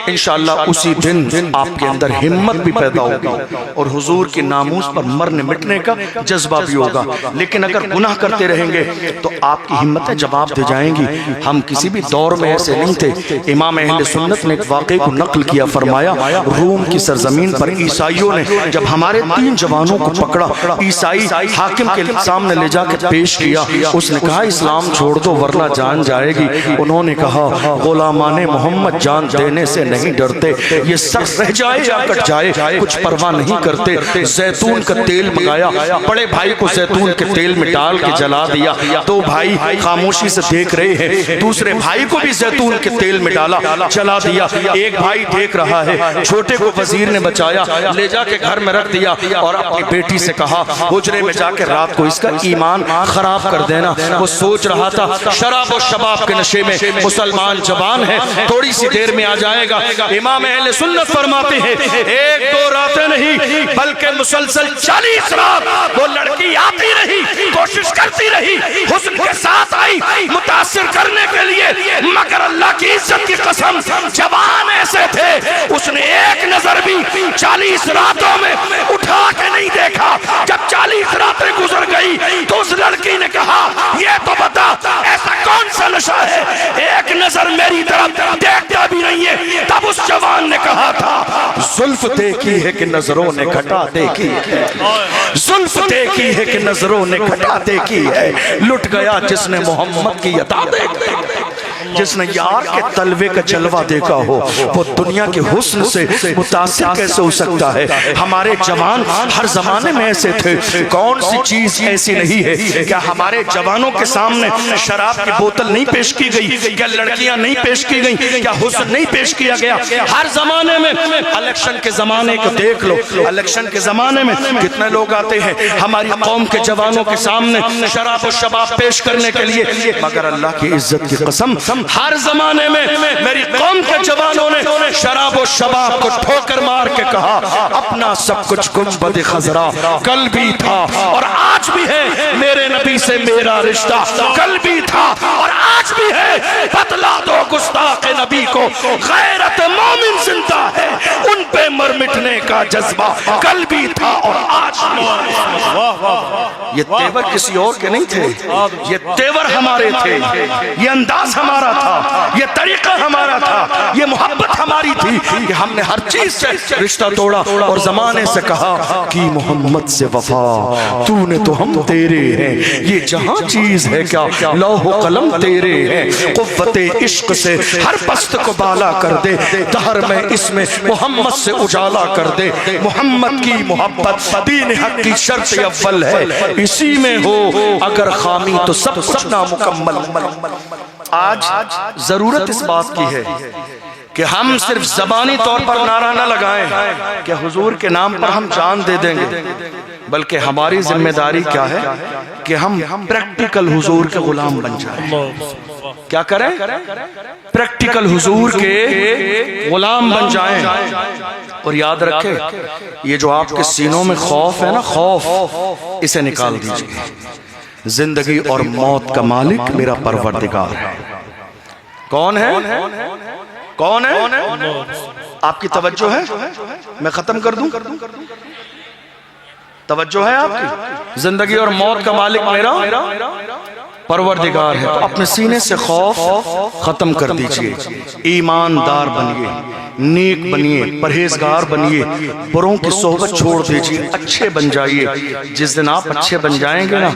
انشاءاللہ اسی دن آپ کے اندر ہمت بھی پیدا ہوگی اور حضور کی ناموس پر مرنے مٹنے کا جذبہ بھی ہوگا۔ لیکن اگر گناہ کرتے رہیں گے تو آپ کی ہمتیں جواب دے جائیں گی۔ ہم کسی بھی دور میں ایسے نہیں تھے۔ امام اہل سنت نے ایک واقعے کو نقل کیا، فرمایا روم کی سرزمین پر عیسائیوں نے جب ہمارے 3 جوانوں کو پکڑا، عیسائی حاکم کے سامنے لے جا کے پیش کیا، اس نے کہا اسلام چھوڑ دو ورنہ جان جائے گی۔ انہوں نے کہا غلامان محمد جان دینے سے نہیں ڈرتے، یہ سر رہ جائے یا کٹ جائے کچھ پرواہ نہیں کرتے۔ زیتون کا تیل منگایا، بڑے بھائی کو زیتون کے تیل میں ڈال کے جلا دیا، 2 بھائی خاموشی سے دیکھ رہے ہیں، دوسرے بھائی کو بھی زیتون کے تیل میں ڈالا، جلا دیا، ایک بھائی دیکھ رہا ہے، چھوٹے کو وزیر نے بچایا، لے جا کے گھر میں رکھ دیا اور اپنی بیٹی سے کہا حجرے میں جا کے رات کو اس کا ایمان خراب کر دینا۔ وہ سوچ رہا تھا شراب و شباب کے نشے میں مسلمان جوان ہے، تھوڑی سی دیر میں آ جائے گا۔ امام اہل سنت فرماتے ہیں 1-2 راتیں نہیں بلکہ مسلسل 40 رات وہ لڑکی آتی رہی، کوشش کرتی رہی، حسن کے ساتھ آئی متاثر کرنے کے لیے، مگر اللہ کی عزت کی قسم جوان ایسے تھے اس نے ایک نظر بھی 40 راتوں میں اٹھا کے نہیں دیکھا۔ جب 40 راتیں گزر گئی تو اس لڑکی نے کہا یہ تو بتا ایسا کون سا نشہ ہے ایک نظر میری طرف دیکھتا بھی نہیں ہے۔ تب اس جوان نے کہا تھا زلف دیکھی ہے کہ نظروں نے گھٹا دیکھی ہے، زلف دیکھی ہے کہ نظروں نے گھٹا دیکھی ہے، لٹ گیا جس نے محمد کی عطا دیکھی۔ جس نے یار کے تلوے کا جلوہ دیکھا ہو وہ دنیا کے حسن سے متاثر کیسے ہو سکتا ہے؟ ہمارے جوان ہر زمانے میں ایسے تھے، کون سی چیز ایسی نہیں ہے؟ کیا ہمارے جوانوں کے سامنے شراب کی بوتل نہیں پیش کی گئی؟ کیا لڑکیاں نہیں پیش کی گئی؟ کیا حسن نہیں پیش کیا گیا؟ ہر زمانے میں الیکشن کے زمانے کو دیکھ لو، الیکشن کے زمانے میں کتنے لوگ آتے ہیں ہماری قوم کے جوانوں کے سامنے شراب و شباب پیش کرنے کے لیے، مگر اللہ کی عزت کی قسم ہر زمانے میں میری قوم کے جوانوں نے شراب و شباب کو ٹھوکر مار کے کہا اپنا سب کچھ گنبد خضرا کل بھی تھا اور آج بھی ہے، میرے نبی سے میرا رشتہ کل بھی تھا اور آج بھی ہے، بتلا دو گستاخ نبی کو غیرت مومن زندہ ہے، ان پہ مر مٹنے کا جذبہ کل بھی تھا اور آج بھی۔ یہ تیور کسی اور کے نہیں تھے، یہ تیور ہمارے تھے، یہ انداز ہمارا تھا، یہ طریقہ ہمارا تھا، یہ محبت ہماری تھی کہ ہم نے ہر چیز سے رشتہ توڑا اور زمانے سے کہا کہ محمد سے وفا تو نے تو ہم تیرے ہیں، یہ جہاں چیز ہے کیا لوح و قلم تیرے ہیں، قوت عشق سے ہر پست کو بالا کر دے، دہر میں اس میں محمد سے اجالا کر دے، محمد کی محبت دین حق کی شرط اول ہے، اسی میں ہو اگر خامی تو سب کچھ نامکمل۔ آج ضرورت اس بات کی ہے کہ ہم صرف زبانی طور پر نعرہ نہ لگائیں کہ حضور کے نام پر ہم جان دے دیں گے، بلکہ ہماری ذمہ داری کیا ہے کہ ہم پریکٹیکل حضور کے غلام بن جائیں۔ کیا کریں؟ پریکٹیکل حضور کے غلام بن جائیں۔ اور یاد رکھیں یہ جو آپ کے سینوں میں خوف ہے نا، خوف اسے نکال دیجئے۔ زندگی اور موت کا مالک میرا پروردگار ہے۔ کون ہے؟ کون ہے؟ آپ کی توجہ ہے؟ میں ختم کر دوں؟ توجہ ہے آپ کی؟ زندگی اور موت کا مالک میرا پروردگار ہے۔ تو اپنے سینے سے خوف ختم کر دیجئے، ایماندار بنیے، نیک بنیے، پرہیزگار بنیے، بروں کی صحبت چھوڑ دیجئے، اچھے بن جائیے۔ جس دن آپ اچھے بن جائیں گے نا،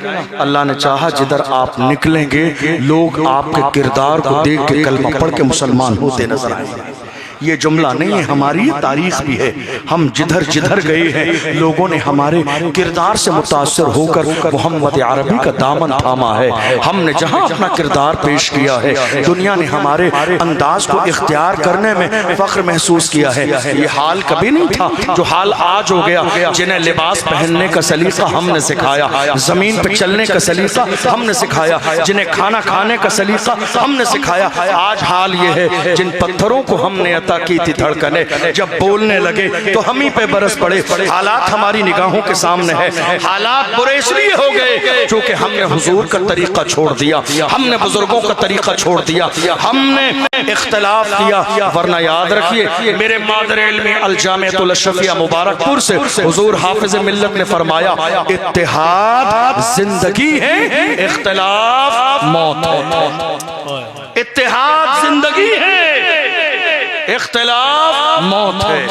اللہ نے چاہا جدھر آپ نکلیں گے لوگ آپ کے کردار کو دیکھ کے کلمہ پڑھ کے مسلمان ہوتے نظر آئیں گے۔ یہ جملہ نہیں ہے، ہماری تاریخ بھی ہے۔ ہم جدھر جدھر گئے ہیں لوگوں نے ہمارے کردار سے متاثر ہو کر محمد عربی کا دامن تھاما ہے۔ ہم نے جہاں اپنا کردار پیش کیا ہے دنیا نے ہمارے انداز کو اختیار کرنے میں فخر محسوس کیا ہے۔ یہ حال کبھی نہیں تھا جو حال آج ہو گیا۔ جنہیں لباس پہننے کا سلیقہ ہم نے سکھایا، زمین پہ چلنے کا سلیقہ ہم نے سکھایا، جنہیں کھانا کھانے کا سلیقہ ہم نے سکھایا۔ آج حال یہ ہے جن پتھروں کو ہم نے عطا کی تھی دھڑکنے، جب بولنے لگے تو ہم ہی پہ برس پڑے۔ حالات ہماری نگاہوں کے سامنے ہے، حالات برے اس لیے ہو گئے چونکہ ہم نے حضور کا طریقہ چھوڑ دیا، ہم نے بزرگوں کا طریقہ چھوڑ دیا، ہم نے اختلاف کیا۔ ورنہ یاد رکھیے میرے مادر علمی الجامعۃ الاشرفیہ مبارک پور سے حضور حافظ ملت نے فرمایا اتحاد زندگی ہے، اختلاف موت ہے۔ اتحاد زندگی ہے، اختلاف موت ہے۔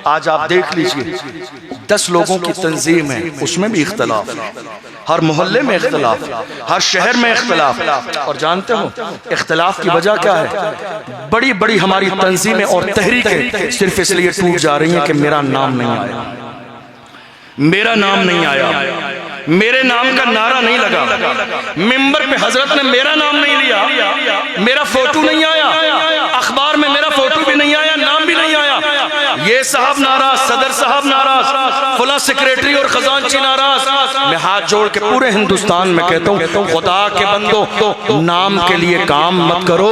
آج آپ دیکھ لیجئے 10 لوگوں کی تنظیم ہے، اس میں بھی اختلاف ہے، ہر محلے میں اختلاف، ہر شہر میں اختلاف۔ اور جانتے ہو اختلاف کی وجہ کیا ہے؟ بڑی بڑی ہماری تنظیمیں اور تحریکیں صرف اس لیے ٹوٹ جا رہی ہیں کہ میرا نام نہیں آیا، میرا نام نہیں آیا، میرے نام کا نعرہ نہیں لگا، منبر پہ حضرت نے میرا نام نہیں لیا، میرا فوٹو نہیں آیا، اخبار میں میرا فوٹو بھی نہیں آیا، نام بھی نہیں آیا۔ یہ صاحب ناراض، صدر صاحب ناراض، فلاں سیکریٹری اور خزانچی ناراض۔ میں ہاتھ جوڑ کے پورے ہندوستان میں کہتا ہوں خدا کے بندو نام کے لیے کام مت کرو،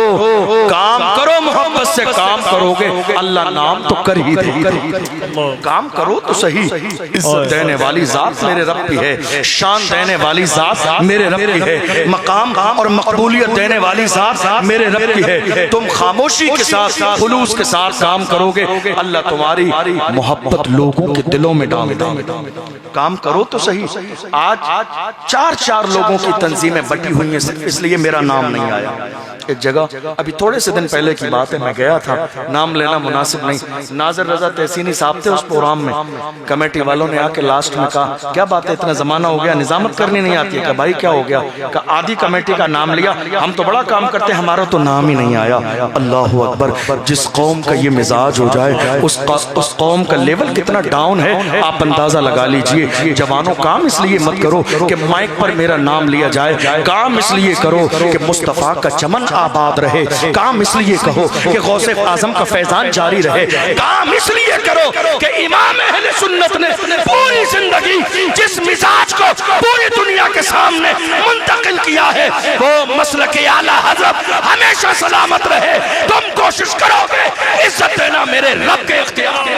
کام کرو محبت سے کام کرو گے اللہ نام تو کر ہی دے گا۔ کام کرو تو صحیح، عزت دینے والی ذات میرے رب کی ہے، شان دینے والی ذات میرے رب کی ہے، مقام اور مقبولیت دینے والی ذات میرے رب کی ہے۔ تم خاموشی کے ساتھ خلوص کے ساتھ کام کرو گے اللہ تمہاری محبت لوگوں کے دلوں میں ڈال دے گا۔ کام کرو تو صحیح۔ آج 4 لوگوں کی تنظیمیں بٹی ہوئی ہیں اس لیے میرا نام نہیں آیا۔ ایک جگہ ابھی تھوڑے سے دن پہلے کی بات ہے، میں گیا تھا، نام لینا مناسب نہیں، ناظر رضا تحسینی صاحب تھے اس پروگرام میں، کمیٹی والوں نے آ کے لاسٹ میں کہا کیا بات ہے اتنا زمانہ ہو گیا نظامت کرنی نہیں آتی ہے؟ کہ بھائی کیا ہو گیا؟ کہ آدھی کمیٹی کا نام لیا، ہم تو بڑا کام کرتے ہیں ہمارا تو نام ہی نہیں آیا۔ اللہ اکبر، جس قوم کا یہ مزاج ہو جائے اس قوم کا لیول کتنا ڈاؤن ہے آپ اندازہ لگا لیجئے۔ جوانوں کام اس لیے مت کرو کہ مائک پر میرا نام لیا جائے، کام اس لیے کرو کہ مصطفیٰ کا چمن آباد رہے، کام اس لیے کہو کہ غوث اعظم کا فیضان جاری رہے، کام اس لیے کرو کہ امام اہل سنت نے پوری زندگی جس مزاج کو پوری دنیا کے سامنے منتقل کیا ہے وہ مسلک اعلیٰ حضرت ہمیشہ سلامت رہے۔ تم کوشش کرو گے عزت دینا میرے رب کے اختیار،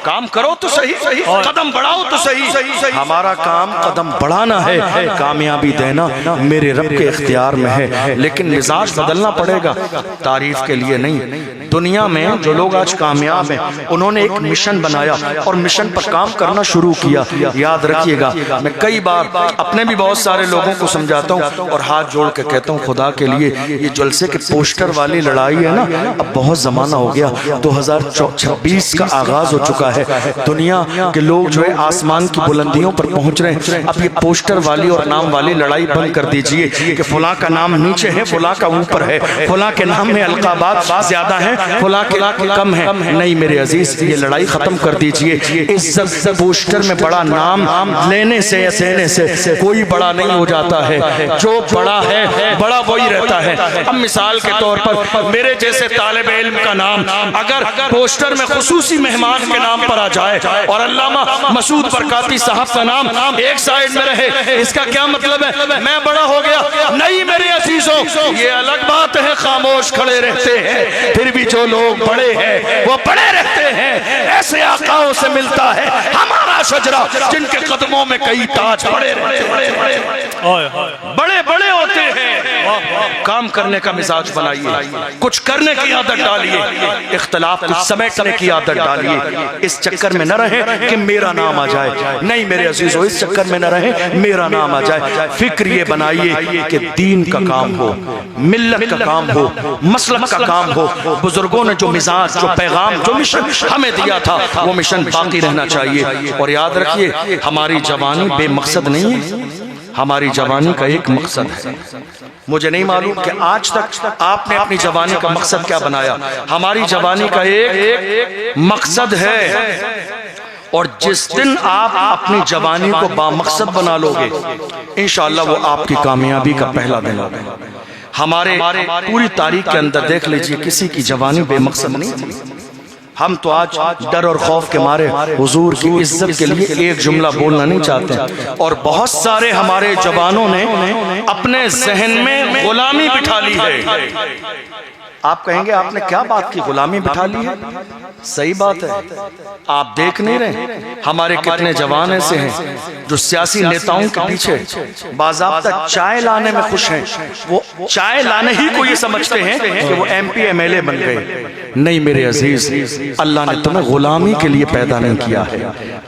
کام کرو تو صحیح، قدم بڑھاؤ تو صحیح۔ ہمارا کام قدم بڑھانا ہے، کامیابی دینا میرے رب کے اختیار میں ہے، لیکن مزاج بدلنا پڑے گا، تعریف کے لیے نہیں۔ دنیا میں جو لوگ آج کامیاب ہیں انہوں نے ایک مشن بنایا اور مشن پر کام کرنا شروع کیا۔ یاد رکھیے گا میں کئی بار اپنے بھی بہت سارے لوگوں کو سمجھاتا ہوں اور ہاتھ جوڑ کے کہتا ہوں خدا کے لیے یہ جلسے کے پوسٹر والی لڑائی ہے نا، اب بہت زمانہ ہو گیا، 2026 کا آغاز ہو چکا ہے، دنیا کے لوگ جو ہے آسمان کی بلندیوں پر پہنچ رہے ہیں۔ اب یہ پوسٹر والی اور نام والی لڑائی بند کر دیجئے کہ فلاں کا نام نیچے ہے، فلاں کا اوپر ہے، فلاں کے نام میں القابات زیادہ ہیں، فلاں کے کم ہیں۔ نہیں میرے عزیز، یہ لڑائی ختم کر دیجئے۔ عزت پوسٹر میں بڑا نام لینے سے یا دینے سے کوئی بڑا نہیں ہو جاتا ہے، جو بڑا ہے بڑا وہی رہتا ہے۔ اب مثال کے طور پر میرے جیسے طالب علم کا نام اگر پوسٹر میں خصوصی مہمان کے نام پر آ جائے اور علامہ مسعود برکاتی صاحب کا نام ایک سائیڈ میں رہے، اس کا کیا مطلب ہے میں بڑا ہو گیا؟ نہیں میرے عزیزوں، یہ الگ بات ہے خاموش کھڑے رہتے ہیں، پھر بھی جو لوگ بڑے ہیں وہ بڑے رہتے ہیں۔ ایسے آقاؤں سے ملتا ہے ہمارا شجرہ جن کے قدموں میں کئی تاج بڑے بڑے ہوتے ہیں۔ کام کرنے کا مزاج بنائیے، کچھ کرنے کی عادت ڈالیے، اختلاف کچھ سمیٹنے کی عادت ڈالیے۔ اس چکر میں نہ رہیں کہ میرا نام آ جائے، نہیں میرے عزیزو اس چکر میں نہ رہیں میرا نام آ جائے۔ فکر یہ بنائیے کہ دین کا کام ہو، ملت کا کام ہو، مسلک کا کام ہو۔ بزرگوں نے جو مزاج، جو پیغام، جو مشن ہمیں دیا تھا وہ مشن باقی رہنا چاہیے۔ اور یاد رکھیے ہماری جوانی بے مقصد نہیں ہے، ہماری جوانی کا ایک مقصد ہے۔ مجھے نہیں معلوم کہ آج تک آپ نے اپنی جوانی کا مقصد کیا بنایا، ہماری جوانی کا ایک مقصد ہے، اور جس دن آپ اپنی جوانی کو بامقصد بنا لو گے انشاءاللہ وہ آپ کی کامیابی کا پہلا دن ہوگا۔ ہمارے پوری تاریخ کے اندر دیکھ لیجئے کسی کی جوانی بے مقصد نہیں تھی۔ ہم تو آج ڈر اور خوف کے مارے حضور کی عزت کے لیے ایک جملہ بولنا نہیں چاہتے، اور بہت سارے ہمارے جوانوں نے اپنے ذہن میں غلامی بٹھا لی ہے۔ آپ کہیں گے آپ نے کیا بات کی، غلامی بٹھا لی ہے؟ صحیح بات ہے، آپ دیکھ نہیں رہے ہمارے کتنے جوان ایسے ہیں جو سیاسی نیتاؤں کے پیچھے باضابطہ چائے لانے میں خوش ہیں، وہ چائے لانے ہی کو یہ سمجھتے ہیں کہ وہ M P M L A بن گئے۔ نہیں میرے عزیز، اللہ نے تمہیں غلامی کے لیے پیدا نہیں کیا ہے،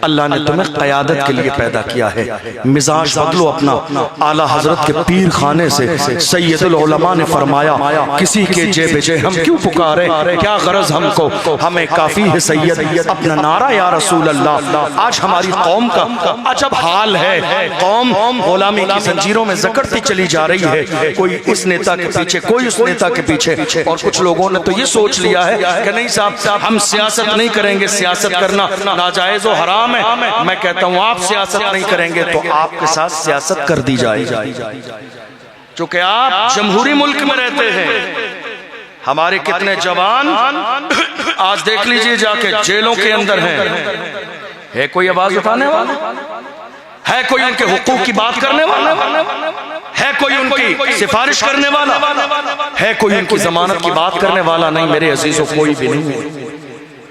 اللہ نے تمہیں قیادت کے لیے پیدا کیا ہے۔ مزاج بدلو اپنا۔ اعلیٰ حضرت کے پیر خانے سے سید العلماء نے فرمایا کسی کے جے بجے ہم کیوں پکارے، کیا غرض ہم کو، ہمیں کافی ہے سید اپنا نعرہ یا رسول اللہ۔ آج ہماری قوم کا عجب حال ہے، قوم غلامی کی زنجیروں میں جکڑتی چلی جا رہی ہے، کوئی اس نیتا کے پیچھے، کوئی اس نیتا کے پیچھے، اور کچھ لوگوں نے تو یہ سوچ لیا ہے کہ نہیں صاحب ہم سیاست نہیں کریں گے، سیاست کرنا ناجائز و حرام ہے۔ میں کہتا ہوں آپ سیاست نہیں کریں گے تو آپ کے ساتھ سیاست کر دی جائے گی، چونکہ آپ جمہوری ملک میں رہتے ہیں۔ ہمارے کتنے جوان آج دیکھ لیجئے جا کے جیلوں کے اندر ہیں، ہے کوئی آواز اٹھانے والا؟ ہے کوئی ان کے حقوق کی بات کرنے والا؟ ہے کوئی ان کی سفارش کرنے والا؟ ہے کوئی ان کی ضمانت کی بات کرنے والا؟ نہیں میرے عزیزوں، کوئی بھی نہیں ہے۔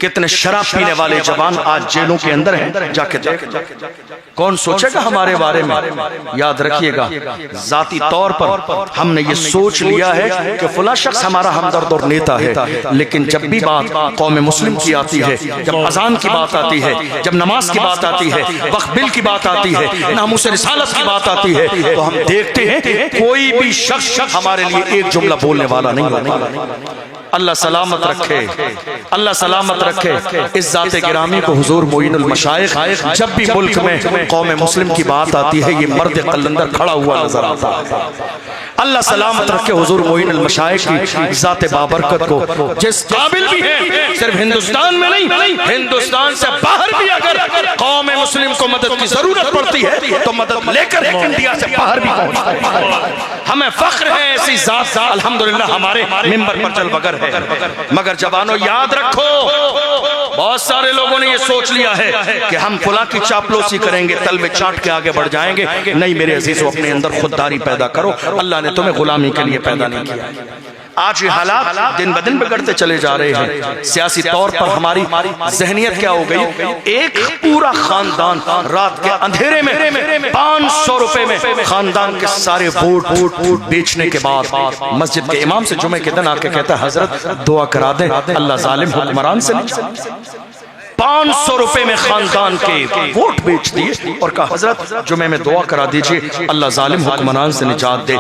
کتنے شراب پینے والے جوان آج جیلوں کے اندر ہیں، جا کے دیکھ۔ کون سوچے گا ہمارے بارے میں؟ یاد رکھیے گا ذاتی طور پر ہم نے یہ سوچ لیا ہے کہ فلاں شخص ہمارا ہمدرد اور نیتا ہے، لیکن جب بھی بات قوم مسلم کی آتی ہے، جب اذان کی بات آتی ہے، جب نماز کی بات آتی ہے، وقف بل کی بات آتی ہے، ناموس رسالت کی بات آتی ہے، تو ہم دیکھتے ہیں کوئی بھی شخص ہمارے لیے ایک جملہ بولنے والا نہیں ہوتا۔ اللہ سلامت رکھے، اللہ سلامت رکھے اس ذات گرامی کو۔ حضور معین المشائخ جب بھی ملک میں قوم مسلم کی بات آتی ہے، یہ مرد قلندر کھڑا ہوا نظر آتا ہے۔ اللہ سلامت رکھے حضور معین المشائخ کی ذات بابرکت کو، جس قابل بھی ہے، صرف ہندوستان میں نہیں، ہندوستان سے باہر بھی اگر قوم مسلم کو مدد کی ضرورت پڑتی ہے تو مدد لے کر انڈیا سے باہر بھی پہنچتا ہے۔ ہمیں فخر ہے ایسی ذات، الحمدللہ ہمارے ممبر پر چل بگر ہے۔ مگر جوانوں یاد رکھو، بہت سارے لوگوں نے یہ سوچ لیا ہے کہ ہم فلاں کی چاپلوسی کریں گے، تل میں چاٹ کے آگے بڑھ جائیں گے۔ نہیں میرے عزیزو، اپنے اندر خودداری پیدا کرو، اللہ نے تمہیں غلامی کے لیے پیدا نہیں کیا۔ آج یہ حالات دن بدن بگڑتے چلے جا رہے ہیں۔ سیاسی طور پر ہماری ذہنیت کیا ہو گئی؟ ایک پورا خاندان رات کے اندھیرے میں 500 روپے میں خاندان کے سارے ووٹ بیچنے کے بعد مسجد کے امام سے جمعے کے دن آ کے کہتا ہے حضرت دعا کرا دیں، اللہ ظالم حکمران سے نہیں۔ 500 روپے میں خاندان کے ووٹ بیچ دیے اور کہا حضرت جمعے میں دعا کرا دیجئے، اللہ ظالم حکمران سے نجات دے۔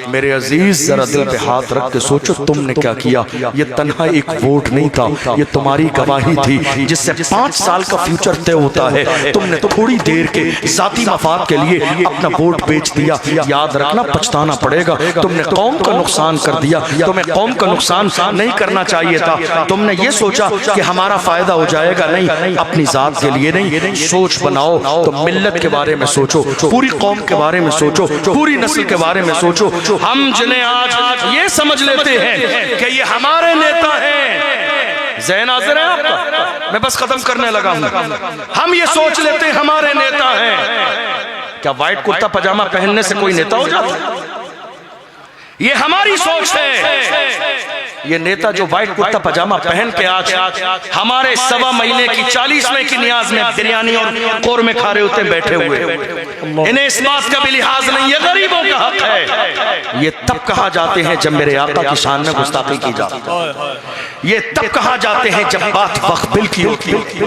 میرے عزیز ذرا دل پہ ہاتھ رکھ کے سوچو تم نے کیا کیا۔ یہ تنہا ایک ووٹ نہیں تھا، یہ تمہاری گواہی تھی جس سے 5 سال کا فیوچر طے ہوتا ہے۔ تم نے تھوڑی دیر کے ذاتی مفاد کے لیے اپنا ووٹ بیچ دیا۔ یاد رکھنا پچھتانا پڑے گا، تم نے قوم کا نقصان کر دیا۔ تمہیں قوم کا نقصان نہیں کرنا چاہیے تھا۔ تم نے یہ سوچا کہ ہمارا فائدہ ہو جائے گا، نہیں، اپنی ذات کے لیے نہیں، سوچ بناؤ تو ملت کے بارے میں سوچو، پوری قوم کے بارے میں سوچو، پوری نسل کے بارے میں سوچو۔ ہم جنہیں آج یہ سمجھ لیتے ہیں کہ یہ ہمارے نیتا ہیں، ذہن حاضر ہے آپ کا؟ میں بس ختم کرنے لگا ہوں۔ ہم یہ سوچ لیتے ہیں ہمارے نیتا ہیں، کیا وائٹ کرتا پاجامہ پہننے سے کوئی نیتا ہو جاتا ہے؟ یہ ہماری سوچ ہے۔ یہ نیتا جو وائٹ کرتا پاجامہ پہن کے آج ہمارے 1.25 مہینے کی 40ویں کی نیاز میں بریانی اور قورمے کھا رہے ہوتے بیٹھے ہوئے، انہیں اس بات کا بھی لحاظ نہیں، یہ غریبوں کا حق ہے۔ یہ تب کہا جاتے ہیں جب میرے آقا کی شان میں گستاخی کی جاتی ہے، یہ تب کہا جاتے ہیں جب بات وقف بل کی ہوتی ہے،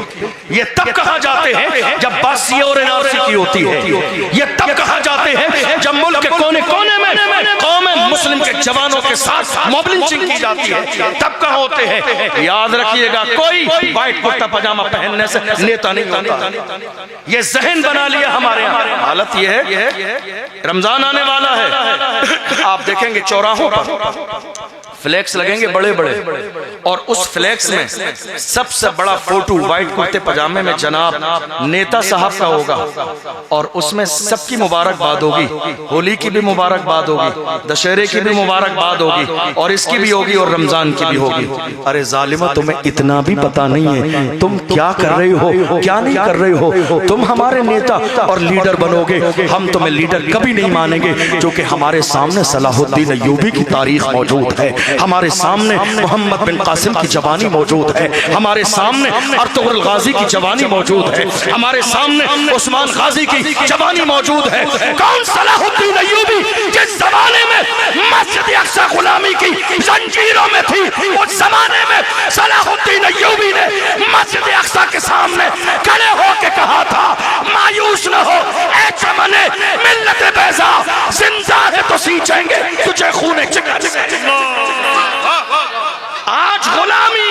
یہ تب کہا جاتے ہیں جب بات سی اور NRC کی ہوتی ہے، یہ تب کہا جاتے ہیں جب ملک کے کونے کونے میں قوم مسلم کے جوانوں کے ساتھ موب لنچنگ کی جاتی ہے، تب کہاں ہوتے ہیں۔ یاد رکھیے گا کوئی وائٹ کرتا پاجامہ پہننے سے نیتا نہیں ہوتا۔ یہ ذہن بنا لیا ہمارے یہاں۔ حالت یہ ہے رمضان آنے والا ہے، آپ دیکھیں گے چوراہوں پر فلیکس لگیں گے بڑے بڑے، اور اس فلیکس میں سب سے بڑا فوٹو وائٹ کرتے پاجامے میں جناب نیتا صاحب کا ہوگا، اور اس میں سب کی مبارکباد ہوگی، ہولی کی بھی مبارکباد ہوگی، دشہرے کی بھی مبارکباد ہوگی، اور اس کی بھی ہوگی اور رمضان کی بھی ہوگی۔ ارے ظالمہ تمہیں اتنا بھی پتا نہیں ہے تم کیا کر رہے ہو، کیا نہیں کر رہے ہو۔ تم ہمارے نیتا اور لیڈر بنو گے، ہم تمہیں لیڈر کبھی نہیں مانیں گے، جو کہ ہمارے سامنے صلاح الدین ایوبی کی تاریخ موجود ہے۔ ہمارے سامنے محمد بن قاسم کی جوانی موجود ہے، ہمارے سامنے ارطغرل غازی کی جوانی موجود ہے، ہمارے سامنے عثمان غازی کی جوانی موجود ہے۔ کون صلاح الدین ایوبی جس زمانے میں مسجد اقصی غلامی کی زنجیروں میں تھی، اس زمانے میں صلاح الدین ایوبی نے مسجد اقصی کے سامنے کھڑے ہو کے کہا تھا مایوس نہ ہو اے چمن ملت بیضا، زندہ ہے تو سینچیں گے تجھے خون چکن۔ آج غلامی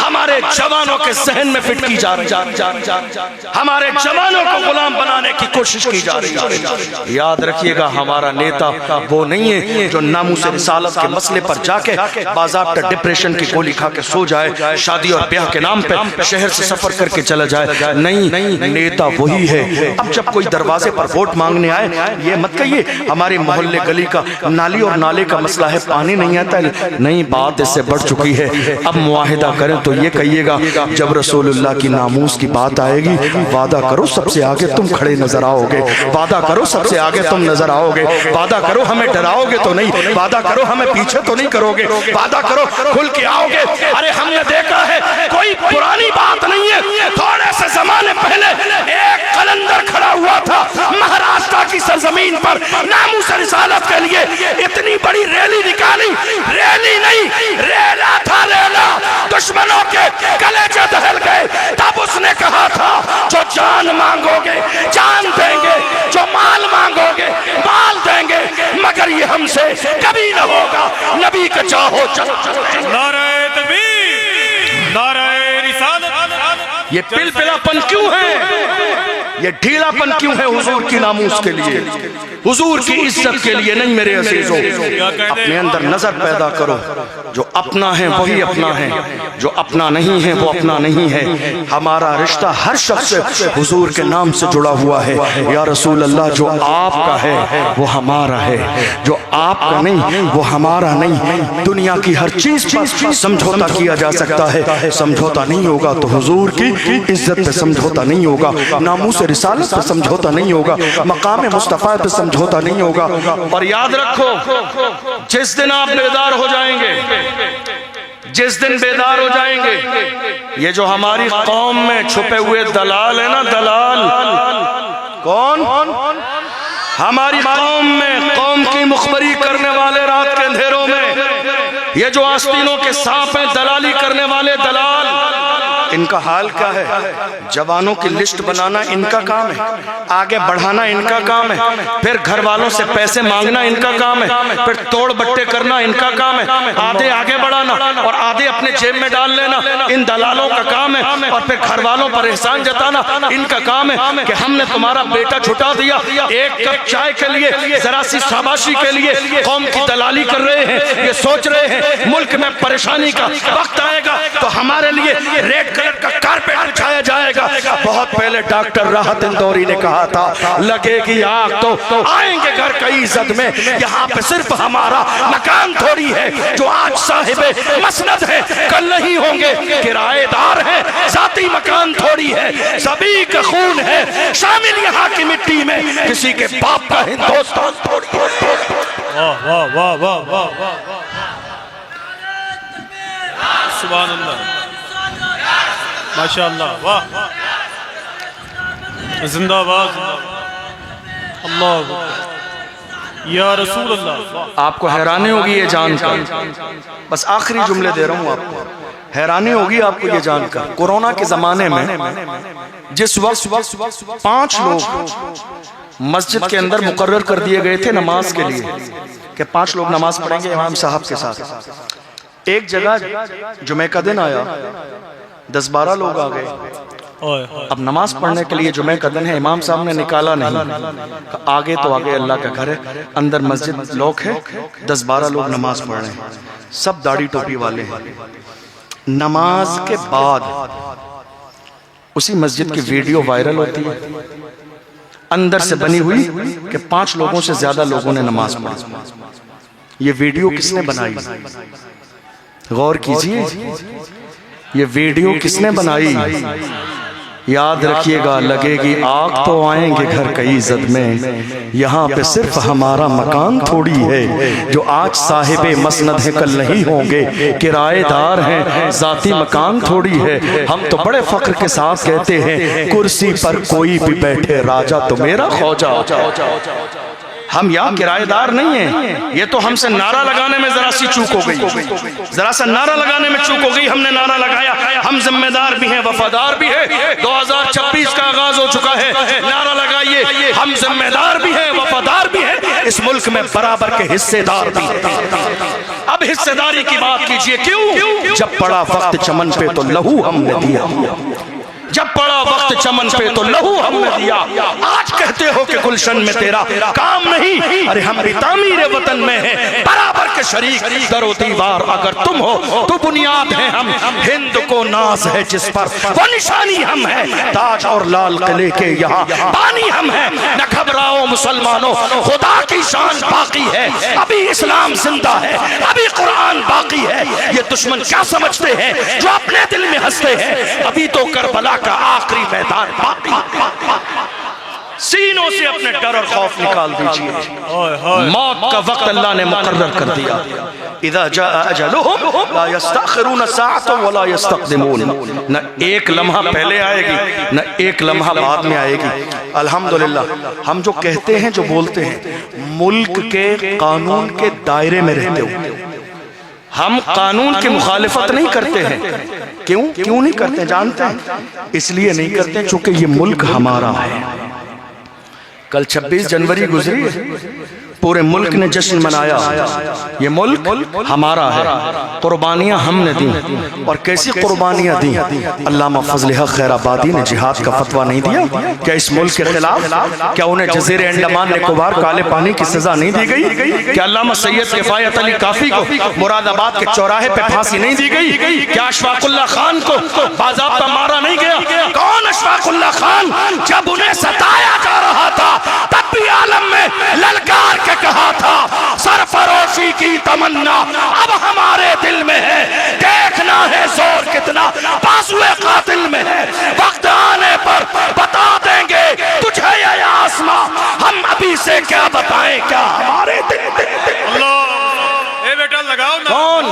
ہمارے جوانوں کے ذہن میں فٹ کی جا رہی ہے، ہمارے جوانوں کو غلام بنانے کی کوشش کی جا رہی ہے۔ یاد رکھیے گا ہمارا نیتا وہ نہیں ہے جو ناموس رسالت کے مسئلے پر جا کے باضابطہ ڈپریشن کی گولی کھا کے سو جائے، شادی اور بیاہ کے نام پہ شہر سے سفر کر کے چلا جائے۔ نہیں، نیتا وہی ہے۔ اب جب کوئی دروازے پر ووٹ مانگنے آئے، یہ مت کہیے ہمارے محلے گلی کا نالی اور نالے کا مسئلہ ہے، پانی نہیں آتا، نہیں، بات اس سے بڑھ چکی ہے۔ اب معاہدہ کریں تو یہ کہیے گا جب رسول اللہ کی ناموس کی بات آئے گی، وعدہ کرو سب سے آگے تم کھڑے نظر آؤ گے، وعدہ کرو سب سے آگے تم نظر آؤ گے، وعدہ کرو ہمیں ڈراؤ گے تو نہیں، وعدہ کرو ہمیں پیچھے تو نہیں کرو گے، وعدہ کرو کھل کے آؤ گے۔ ارے ہم نے دیکھا ہے کوئی پرانی بات نہیں ہے، تھوڑے سے زمانے پہلے ایک قلندر کھڑا ہوا تھا مہاراشٹر کی سرزمین پر ناموس رسالت کے لیے، اتنی بڑی ریلی نکالی، ریلی نہیں ریلا تھا، ریلا، دشمنوں کے کلیجے دہل گئے۔ تب اس نے کہا تھا جو جان مانگو گے جان دیں گے، جو مال مانگو گے مال دیں گے، مگر یہ ہم سے کبھی نہ ہوگا، نبی کے چاہو چلو۔ نعرہ تکبیر، نعرہ رسالت۔ یہ پل پلا پن کیوں ہے، یہ ڈھیلا پن کیوں ہے حضور کی ناموس کے لیے، حضور کی عزت کے لیے نہیں میرے عزیزوں۔ اپنے اندر نظر پیدا کرو، جو اپنا ہے وہی اپنا ہے، جو اپنا نہیں ہے وہ اپنا نہیں ہے۔ ہمارا رشتہ ہر شخص سے حضور کے نام سے جڑا ہوا ہے۔ یا رسول اللہ جو آپ کا ہے وہ ہمارا ہے، جو آپ کا نہیں وہ ہمارا نہیں۔ دنیا کی ہر چیز پر سمجھوتا کیا جا سکتا ہے، سمجھوتا نہیں ہوگا تو حضور کی عزت پہ سمجھوتا نہیں ہوگا، ناموس رسالت پہ سمجھوتا نہیں ہوگا، مقام مصطفیٰ پہ سمجھوتا نہیں ہوگا۔ اور یاد رکھو جس دن آپ بیدار ہو جائیں گے، جس دن بیدار ہو جائیں گے، یہ جو ہماری قوم میں چھپے ہوئے دلال ہیں نا، دلال کون؟ ہماری قوم میں قوم کی مخبری کرنے والے رات کے اندھیروں میں، یہ جو آستینوں کے سانپ ہیں دلالی کرنے والے دلال، ان کا حال کیا ہے؟ جوانوں کی لسٹ بنانا ان کا کام ہے، آگے بڑھانا ان کا کام ہے، پھر گھر والوں سے پیسے مانگنا ان کا کام ہے، پھر توڑ بٹے کرنا ان کا کام ہے، آدھے آگے بڑھانا اور آدھے اپنے جیب میں ڈال لینا ان دلالوں کا کام ہے، اور پھر گھر والوں پر احسان جتانا ان کا کام ہے کہ ہم نے تمہارا بیٹا چھٹا دیا، ایک کپ چائے کے لیے، ذرا سی شاباشی کے لیے قوم کی دلالی کر رہے ہیں۔ یہ سوچ رہے ہیں ملک میں پریشانی کا وقت آئے گا تو ہمارے لیے ریڈ کلر کا کارپیٹ بچھایا جائے گا۔ بہت پہلے ڈاکٹر راحت اندوری نے کہا تھا لگے گی آگ تو آئیں گے گھر کئی زد میں، یہاں پہ صرف ہمارا مکان تھوڑی ہے، جو آج صاحب مسند ہے کل نہیں ہوں گے، کرایہ دار ہے، ذاتی مکان تھوڑی ہے، سبھی کا خون ہے شامل یہاں کی مٹی میں، کسی کے باپ کا ہندوستان تھوڑی ہے۔ واہ واہ واہ واہ واہ واہ، سبحان اللہ، ماشاءاللہ، واہ، زندہ باد، اللہ، یا رسول اللہ۔ آپ کو حیرانی ہوگی یہ جان کر، بس آخری جملے دے رہا ہوں آپ کو، حیرانی ہوگی آپ کو یہ جان کر، کورونا کے زمانے میں جس وقت 5 لوگ مسجد کے اندر مقرر کر دیے گئے تھے نماز کے لیے کہ 5 لوگ نماز پڑھیں گے امام صاحب کے ساتھ، ایک جگہ جمعہ کا دن آیا 10-12 لوگ آ گئے، اب نماز پڑھنے کے لیے جمعہ کا دن ہے، امام صاحب نے نکالا نہیں، آگے تو آگے اللہ کا گھر ہے، اندر مسجد لوگ ہے، 10-12 لوگ نماز پڑھ رہے ہیں، سب داڑھی ٹوپی والے ہیں۔ نماز کے بعد اسی مسجد کی ویڈیو وائرل ہوتی ہے، اندر سے بنی ہوئی کہ 5 لوگوں سے زیادہ لوگوں نے نماز پڑھی۔ یہ ویڈیو کس نے بنائی؟ غور کیجئے، یہ ویڈیو کس نے بنائی؟ یاد رکھیے گا لگے گی آگ تو آئیں گے گھر کئی زد میں، یہاں پہ صرف ہمارا مکان تھوڑی ہے، جو آج صاحب مسند ہیں کل نہیں ہوں گے، کرائے دار ہیں ذاتی مکان تھوڑی ہے۔ ہم تو بڑے فخر کے ساتھ کہتے ہیں کرسی پر کوئی بھی بیٹھے راجا تو میرا خوجہ۔ ہم یہاں کرائے دار نہیں ہیں، یہ تو ہم سے نعرہ لگانے میں ذرا سی چوک ہو گئی، ذرا سا نعرہ لگانے میں چوک ہو گئی، ہم نے نعرہ لگایا ہم ذمہ دار بھی ہیں وفادار بھی ہیں۔ 2026 کا آغاز ہو چکا ہے، نعرہ لگائیے ہم ذمہ دار بھی ہیں وفادار بھی ہیں، اس ملک میں برابر کے حصے دار بھی ہیں۔ اب حصے داری کی بات کیجئے، کیوں؟ جب پڑا وقت چمن پہ تو لہو ہم نے دیا، جب پڑا وقت چمن پہ تو لہو ہم نے دیا۔ آج کہتے ہو کہ گلشن میں تیرا کام نہیں، ارے ہم بھی تعمیر وطن میں ہیں برابر کے شریک، در و دیوار اگر تم ہو تو بنیاد ہیں ہم، ہند کو ناز ہے جس پر وہ نشانی ہم ہیں، تاج اور لال قلعے کے یہاں بانی ہم ہیں۔ نہ گھبراؤ مسلمانوں، خدا کی شان باقی ہے، ابھی اسلام زندہ ہے، ابھی قرآن باقی ہے۔ یہ دشمن کیا سمجھتے ہیں جو اپنے دل میں ہنستے ہیں، ابھی تو کربلا کا آخری میدان باقی۔ سینوں سے اپنے ڈر اور خوف نکال دیجئے، موت کا وقت اللہ نے مقرر کر دیا۔ اذا جاء اجلهم لا يستأخرون ساعة ولا يستقدمون، نہ ایک لمحہ پہلے آئے گی نہ ایک لمحہ بعد میں آئے گی۔ الحمدللہ ہم جو کہتے ہیں جو بولتے ہیں ملک کے قانون کے دائرے میں رہتے ہو، ہم قانون کی مخالفت نہیں کرتے ہیں۔ کیوں نہیں کرتے جانتے ہیں؟ اس لیے نہیں کرتے چونکہ یہ ملک ہمارا ہے۔ کل 26 جنوری گزری، پورے ملک نے جشن منایا، یہ ملک ہمارا ہے، قربانیاں ہم نے دی، اور کیسی قربانیاں دی۔ علامہ فضل حق خیر آبادی نے جہاد کا فتویٰ نہیں دیا؟ کیا اس ملک کے خلاف؟ کیا انہیں جزیرے انڈمان نکوبار کالے پانی کی سزا نہیں دی گئی؟ کیا علامہ سید کفایت علی کافی کو مراد آباد کے چوراہے پہ پھانسی نہیں دی گئی؟ کیا اشفاق اللہ خان کو باضابطہ مارا نہیں گیا؟ کون اشفاق اللہ خان؟ جب انہیں ستایا جا رہا تھا تب بھی عالم میں للکار کے کہا تھا سرفروشی کی تمنا اب ہمارے دل میں ہے، دیکھنا ہے زور کتنا بازوئے قاتل میں ہے، وقت آنے پر بتا دیں گے تجھے یا آسماں، ہم ابھی سے کیا بتائیں کیا ہمارے دل میں ہے۔ اللہ اے بیٹا لگاؤ نا، کون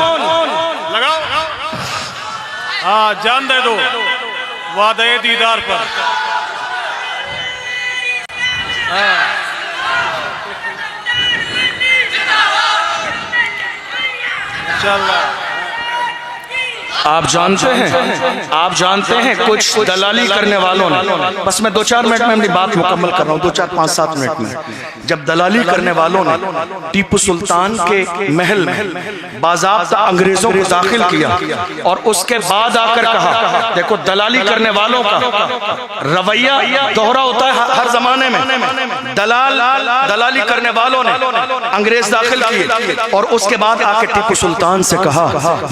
لگاؤ، ہاں جان دے دو وعدہ دیدار پر۔ آپ جانتے ہیں کچھ دلالی کرنے والوں نے، بس میں 2-4 منٹ میں اپنی بات مکمل کر رہا ہوں، 2-4-5-7 منٹ میں، جب دلالی کرنے والوں نے ٹیپو سلطان کے محل میں باضابطہ انگریزوں کو داخل کیا اور اس کے بعد آ کر کہا، دیکھو دلالی کرنے والوں کا رویہ دوہرا ہوتا ہے ہر زمانے میں، دلالی کرنے والوں نے انگریز داخل کیے اور اس کے بعد آ کے ٹیپو سلطان سے کہا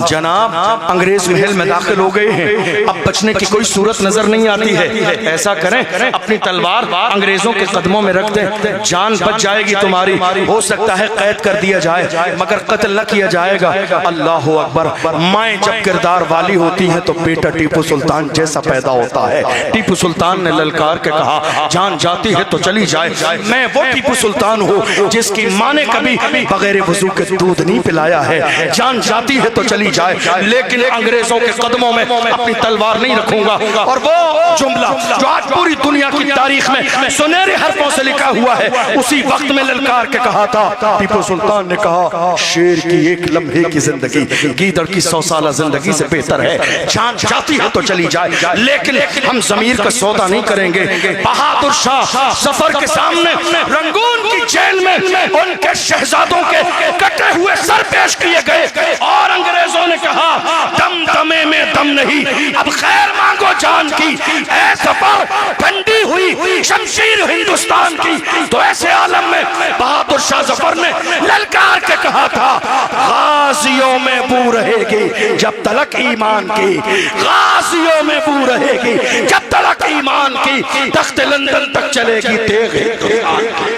جناب انگریز محل میں داخل ہو گئے ہیں، اب بچنے کی کوئی صورت نظر نہیں آتی ہے، ایسا کریں اپنی تلوار انگریزوں کے قدموں میں رکھ دیں، جان بچ جائے گی تمہاری، ہو سکتا ہے قید کر دیا جائے مگر قتل نہ کیا جائے گا۔ اللہ اکبر، مائیں جب کردار والی ہوتی ہیں تو بیٹا ٹیپو سلطان جیسا پیدا ہوتا ہے۔ ٹیپو سلطان نے للکار کے کہا جان جاتی ہے تو چلی جائے، میں وہ ٹیپو سلطان ہوں جس کی ماں نے کبھی بغیر وضو کے دودھ نہیں پلایا ہے، جان جاتی ہے تو چلی جائے لیکن انگریزوں کے قدموں میں اپنی تلوار نہیں رکھوں گا۔ اور وہ جملہ جو آج پوری دنیا کی تاریخ میں سنہرے حرفوں سے لکھا ہوا ہے، اسی وقت میں للکار کے کہا تھا۔ ٹیپو سلطان نے کہا شیر کی ایک لمحے کی زندگی گیدڑ کی 100 سالہ زندگی سے بہتر ہے، جان جاتی ہے تو چلی جائے لیکن ہم ضمیر کا سودا نہیں کریں گے۔ بہادر شاہ ظفر کے سامنے رنگون کی جیل میں ان کے شہزادوں کے کٹے ہوئے سر پیش کیے گئے اور انگریزوں نے کہا دم دمے میں دم نہیں، اب خیر مانگو جان کی، اے ظفر ٹھنڈی ہوئی شمشیر ہندوستان کی۔ تو ایسے عالم میں بہادر شاہ ظفر نے للکار کے کہا تھا غازیوں میں بو رہے گی جب تلک ایمان کی، غازیوں میں بو رہے گی جب تلک ایمان کی، تخت لندن تک چلے گی تیغ ہندوستان کی۔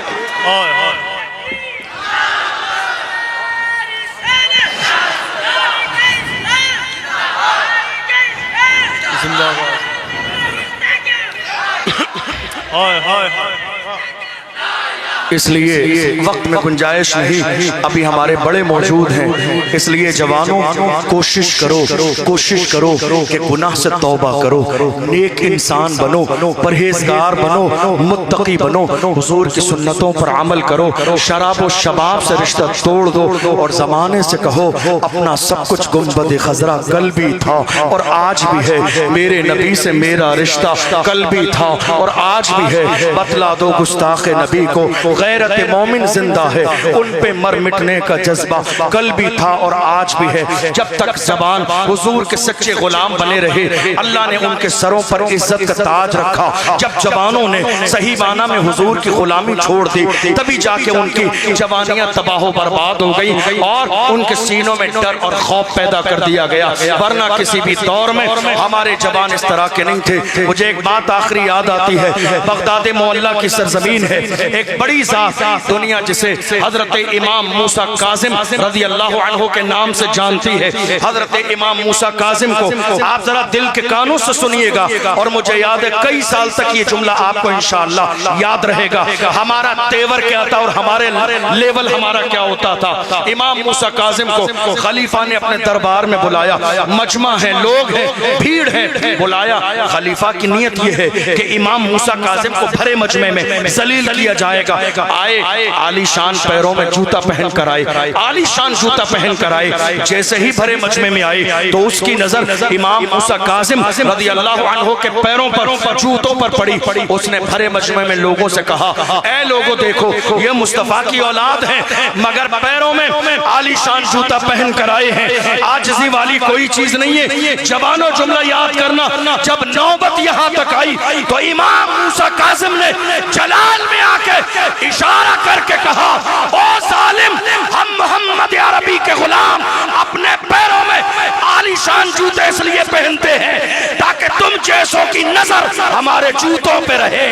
اس لیے وقت میں گنجائش نہیں، ابھی ہمارے بڑے موجود ہیں، اس لیے جوانوں کوشش کرو کہ گناہ سے توبہ کرو، نیک انسان بنو، پرہیزگار بنو، متقی بنو، حضور کی سنتوں پر عمل کرو، شراب و شباب سے رشتہ توڑ دو، اور زمانے سے کہو اپنا سب کچھ گنبد خضرا کل بھی تھا اور آج بھی ہے، میرے نبی سے میرا رشتہ کل بھی تھا اور آج بھی ہے، بتلا دو گستاخ نبی کو غیرت مومن زندہ ہے، ان پہ مر مٹنے کا جذبہ کل بھی تھا اور آج بھی ہے، جب تک زبان حضور کے سچے غلام بنے رہے اللہ نے ان کے سروں پر عزت کا تاج رکھا، جب جوانوں نے صحیح معنی میں حضور کی غلامی چھوڑ دی تبھی جا کے ان کی جوانیاں تباہ و برباد ہو گئی اور ان کے سینوں میں ڈر اور خوف پیدا کر دیا گیا، ورنہ کسی بھی دور میں ہمارے جوان اس طرح کے نہیں تھے۔ مجھے ایک بات آخری یاد آتی ہے، بغداد معلیٰ کی سرزمین ہے، ایک بڑی ذات دنیا جسے حضرت امام موسیٰ کاظم رضی اللہ عنہ کے نام سے جانتی ہے، حضرت امام موسیٰ کاظم کو آپ ذرا دل کے کانوں سے سنیے گا، اور مجھے یاد ہے کئی سال تک یہ جملہ آپ کو انشاءاللہ یاد رہے گا، ہمارا تیور کیا تھا اور ہمارے لیول ہمارا کیا ہوتا تھا۔ امام موسیٰ کاظم کو خلیفہ نے اپنے دربار میں بلایا، مجمع ہے، لوگ ہیں، بھیڑ ہے، بلایا، خلیفہ کی نیت یہ ہے کہ امام موسیٰ کاظم کو بھرے مجمع میں ذلیل کیا جائے گا، آئے عالی شان پیروں میں جوتا پہن کر آئے، عالی شان جوتا پہن کر آئے، جیسے ہی بھرے مجمع میں آئے تو اس کی نظر امام موسیٰ کاظم رضی اللہ عنہ کے پیروں پر جوتوں پر پڑی، اس نے بھرے مجمع میں لوگوں سے کہا، اے لوگوں دیکھو یہ مصطفیٰ کی اولاد ہیں مگر پیروں میں عالی شان جوتا پہن کر آئے ہیں، عاجزی والی کوئی چیز نہیں ہے۔ جوانوں جملہ یاد کرنا، جب نوبت یہاں تک آئی تو امام موسیٰ کاظم نے جلال میں آ کے اشارہ کر کے کہا، او ظالم، ہم محمد عربی کے غلام اپنے پیروں میں عالی شان جوتے اس لیے پہنتے ہیں تاکہ تم جیسوں کی نظر ہمارے جوتوں پہ رہے،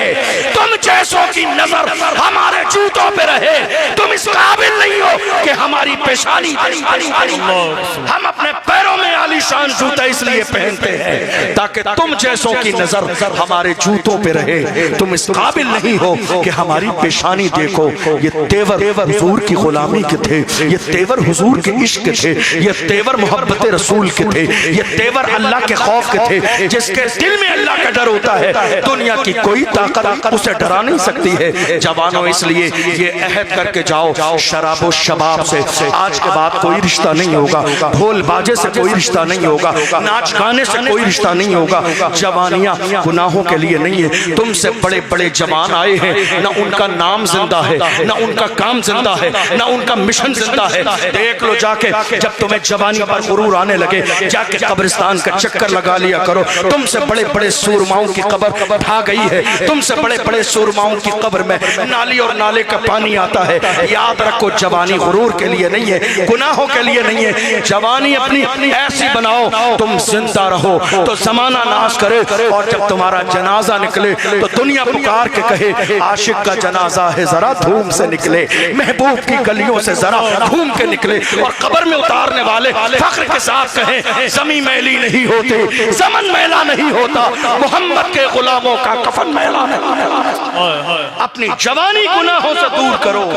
تم جیسوں کی نظر ہمارے جوتوں پہ رہے، تم اس قابل نہیں ہو کہ ہماری پیشانی، ہم اپنے پیروں میں عالی شان جوتے اس لیے پہنتے ہیں تاکہ تم جیسوں کی نظر ہمارے جوتوں پہ رہے، تم اس قابل نہیں ہو کہ ہماری پیشانی دیکھو۔ یہ تیور حضور کی غلامی کے تھے، یہ تیور حضور کے عشق کے تھے، یہ تیور محبت رسول کے تھے، یہ تیور اللہ کے خوف کے تھے، جس کے دل میں اللہ کا ڈر ہوتا ہے دنیا کی کوئی طاقت اسے ڈرا نہیں سکتی ہے۔ جوانوں اس لیے یہ عہد کر کے جاؤ، شراب و شباب سے آج کے بعد کوئی رشتہ نہیں ہوگا، ڈھول باجے سے کوئی رشتہ نہیں ہوگا، ناچ گانے سے کوئی رشتہ نہیں ہوگا، جوانیاں گناہوں کے لیے نہیں ہے۔ تم سے بڑے بڑے جوان آئے ہیں، نہ ان کا نام زندہ ہے، نہ ان کا کام زندہ ہے، نہ ان کا مشن زندہ ہے۔ دیکھ لو جا کے، جب تمہیں جوانی پر غرور آنے لگے جا کے قبرستان کا چکر لگا لیا کرو، تم سے بڑے بڑے سورماؤں کی قبر ڈھا گئی ہے، تم سے بڑے بڑے سورماؤں کی قبر میں نالی اور نالے کا پانی آتا ہے۔ یاد رکھو جوانی غرور کے لیے نہیں ہے، گناہوں کے لیے نہیں ہے، جوانی اپنی ایسی بناؤ تم زندہ رہو تو زمانہ ناز کرے، اور جب تمہارا جنازہ نکلے تو دنیا پکار کے کہے عاشق کا جنازہ ہے ذرا دھوم سے نکلے، محبوب کی گلیوں سے ذرا گھوم کے نکلے، اور قبر میں اتارنے والے فخر کے ساتھ کہیں زمین میلی نہیں ہوتی، زمن میلا نہیں ہوتا، محمد کے غلاموں کا کفن میلا نہیں ہوتا۔ اپنی جوانی گناہوں سے دور کرو،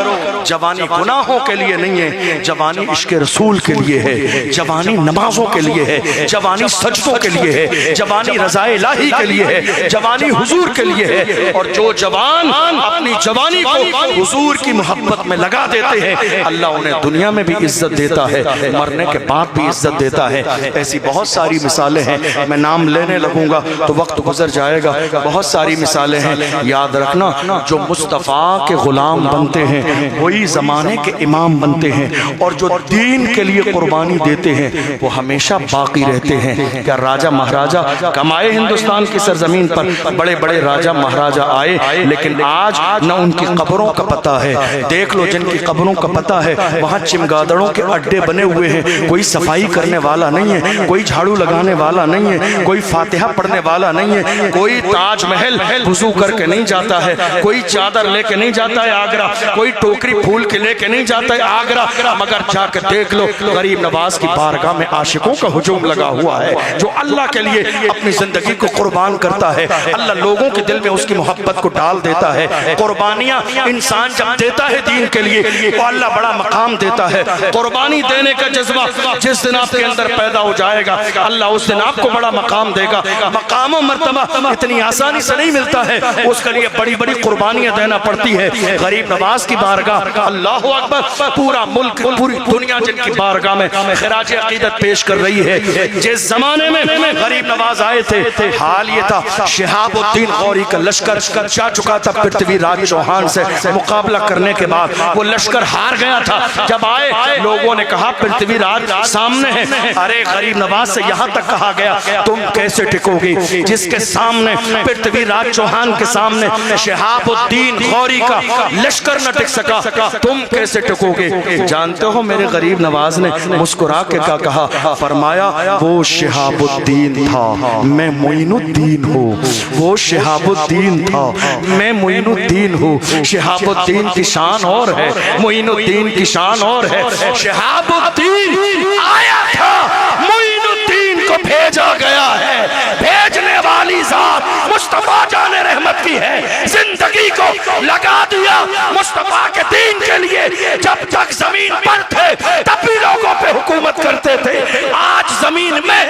جوانی گناہوں کے لیے نہیں ہے، جوانی عشق رسول کے لیے ہے، جوانی نمازوں کے لیے ہے، جوانی سجدوں کے لیے ہے، جوانی رضا الہی کے لیے ہے، جوانی حضور کے لیے ہے۔ اور جو جوان اپنی جوانی کو حضور کی محبت میں لگا دیتے ہیں اللہ انہیں دنیا میں بھی عزت دیتا ہے، مرنے کے بعد بھی عزت دیتا ہے۔ ایسی بہت ساری مثالیں ہیں، میں نام لینے لگوں گا تو وقت گزر جائے گا، بہت ساری مثالیں ہیں۔ یاد رکھنا جو مصطفیٰ کے غلام بنتے ہیں وہی زمانے کے امام بنتے ہیں، اور جو دین کے لیے قربانی دیتے ہیں وہ ہمیشہ باقی رہتے ہیں۔ کیا راجہ مہاراجہ کمائے ہندوستان کی سرزمین پر، بڑے بڑے راجہ مہاراجہ آئے، لیکن آج نہ ان کی قبروں کا پتہ ہے۔ دیکھ لو جن کی قبروں کا پتہ ہے وہاں چمگادڑوں کے اڈے بنے ہوئے ہیں، کوئی صفائی کرنے والا نہیں ہے، کوئی جھاڑو لگانے والا نہیں ہے، کوئی فاتحہ پڑھنے والا نہیں ہے، کوئی تاج محل وضو کر کے نہیں جاتا ہے، کوئی چادر لے کے نہیں جاتا ہے آگرہ، کوئی ٹوکری پھول کے لے کے نہیں جاتا ہے آگرہ، مگر جا کے دیکھ لو غریب نواز کی بارگاہ میں عاشقوں کا ہجوم لگا ہوا ہے، جو اللہ کے لیے اپنی زندگی کو قربان کرتا ہے، اللہ لوگوں کے دل میں اس کی محبت کو ڈال دیتا ہے۔ قربانیاں انسان جب دیتا ہے دین کے لیے تو اللہ بڑا مقام دیتا ہے۔ قربانی دینے کا جذبہ جس دن آپ کے اندر پیدا ہو جائے گا، اللہ اس دن آپ کو بڑا مقام دے گا۔ مقام و مرتبہ اتنی آسانی سے نہیں ملتا ہے، اس کے لیے بڑی بڑی قربانیاں دینا پڑتی ہے۔ غریب نواز کی بارگاہ، اللہ اکبر، پورا ملک، پوری دنیا جن کی بارگاہ میں خراج عقیدت پیش کر رہی ہے۔ جس زمانے میں غریب نواز آئے تھے، حال یہ تھا شہاب الدین غوری کا لشکر جا چکا تھا پرتھوی راج چوہان سے مقابلہ کرنے کے بعد، وہ لشکر ہار گیا تھا۔ جب آئے لوگوں نے کہا پرتھوی راج سامنے ہے، ارے غریب نواز سے یہاں تک کہا گیا تم کیسے ٹکو گی جس کے سامنے پرتھوی راج چوہان کے سامنے شہاب الدین غوری کا لشکر نہ ٹک سکا، تم کیسے ٹکو گے؟ جانتے ہو میرے غریب نواز نے مسکرا کے کیا کہا؟ فرمایا وہ شہاب الدین تھا، میں معین الدین ہوں، وہ شہاب الدین تھا، میں معین الدین ہوں۔ شہاب الدین کی شان اور ہے، معین الدین کی شان اور ہے۔ شہاب الدین آیا تھا، معین الدین کو بھیجا گیا ہے، بھیجنے والی ذات مصطفیٰ جان رحمت کی ہے۔ زندگی کو لگا دیا مصطفیٰ کے دین کے لیے، جب تک زمین پر تھے تب بھی لوگوں پہ حکومت کرتے تھے، آج زمین میں